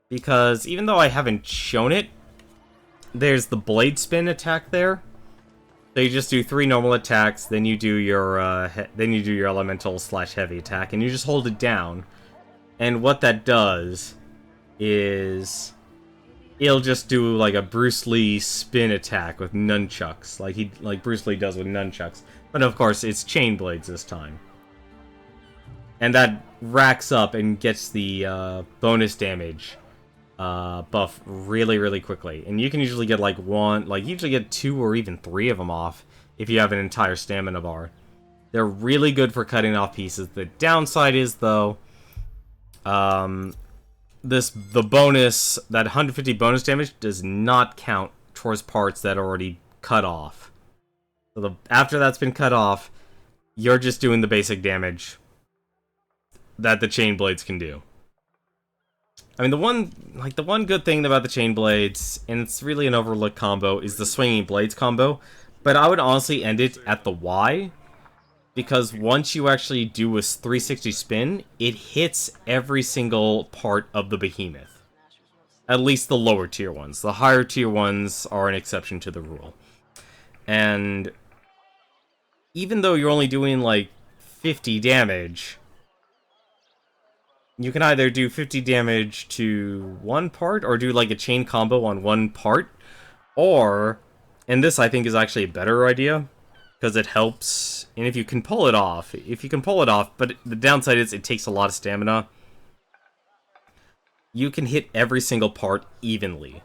Because even though I haven't shown it, there's the Blade Spin attack there. So you just do 3 normal attacks, then you do your elemental / heavy attack, and you just hold it down. And what that does is it'll just do like a Bruce Lee spin attack with nunchucks, like Bruce Lee does with nunchucks. But of course, it's chain blades this time, and that racks up and gets the bonus damage buff really quickly, and you can usually get like usually get 2 or even 3 of them off if you have an entire stamina bar. They're really good for cutting off pieces. The downside is though, the bonus, that 150 bonus damage does not count towards parts that are already cut off. So after that's been cut off, you're just doing the basic damage that the chain blades can do. I mean, the one good thing about the Chain Blades, and it's really an overlooked combo, is the Swinging Blades combo. But I would honestly end it at the Y, because once you actually do a 360 spin, it hits every single part of the behemoth. At least the lower tier ones. The higher tier ones are an exception to the rule. And even though you're only doing like 50 damage... You can either do 50 damage to one part, or do like a chain combo on one part, or, and this I think is actually a better idea, because it helps, and if you can pull it off, but the downside is it takes a lot of stamina, you can hit every single part evenly.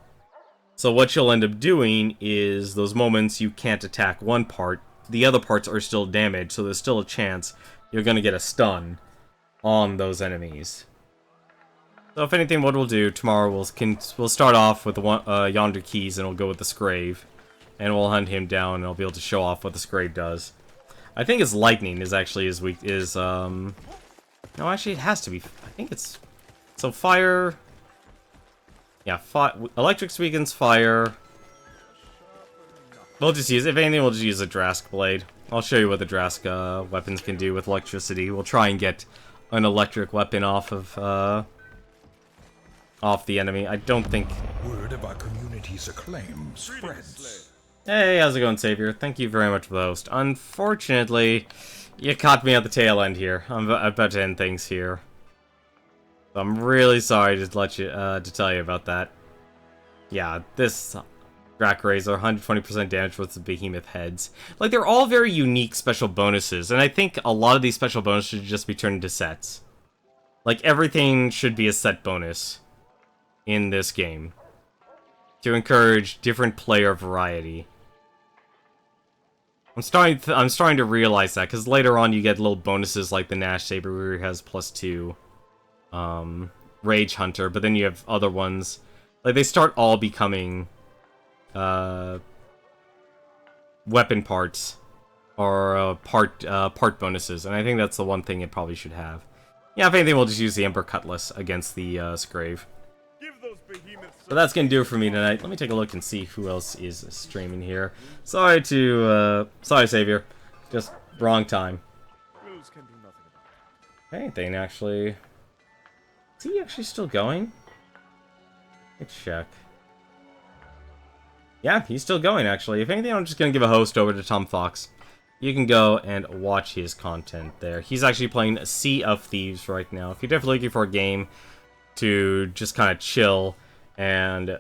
So what you'll end up doing is, those moments you can't attack one part, the other parts are still damaged, so there's still a chance you're going to get a stun on those enemies. So if anything, what we'll do tomorrow, we'll start off with the Yonder keys, and we'll go with the Scrave, and we'll hunt him down, and I'll be able to show off what the Scrave does. I think his lightning is actually his weak. No, actually it has to be. I think it's fire. Yeah, electric weakens fire. We'll just use, if anything, we'll just use a Drask Blade. I'll show you what the Drask weapons can do with electricity. We'll try and get an electric weapon off of off the enemy. I don't think... Word of our community's acclaim spreads. Hey, how's it going, Savior? Thank you very much for the host. Unfortunately, you caught me at the tail end here. I'm about to end things here. So I'm really sorry to tell you about that. Yeah, this Drak Razor, 120% damage with the behemoth heads. Like, they're all very unique special bonuses, and I think a lot of these special bonuses should just be turned into sets. Like, everything should be a set bonus in this game to encourage different player variety. I'm starting to realize that, because later on you get little bonuses like the Nash Saber where he has +2 Rage Hunter, but then you have other ones. Like, they start all becoming weapon parts or part bonuses, and I think that's the one thing it probably should have. Yeah, if anything, we'll just use the Emperor Cutlass against the Scrave. But that's gonna do it for me tonight. Let me take a look and see who else is streaming here. Sorry, Savior. Just wrong time. Anything, actually. Is he actually still going? Let's check. Yeah, he's still going, actually. If anything, I'm just gonna give a host over to Tom Fox. You can go and watch his content there. He's actually playing Sea of Thieves right now. If you're definitely looking for a game to just kind of chill and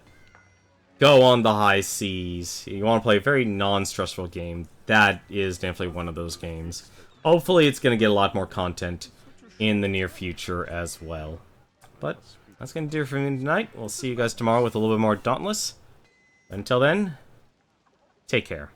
go on the high seas, you want to play a very non-stressful game, that is definitely one of those games. Hopefully it's going to get a lot more content in the near future as well. But that's going to do it for me tonight. We'll see you guys tomorrow with a little bit more Dauntless. Until then, take care.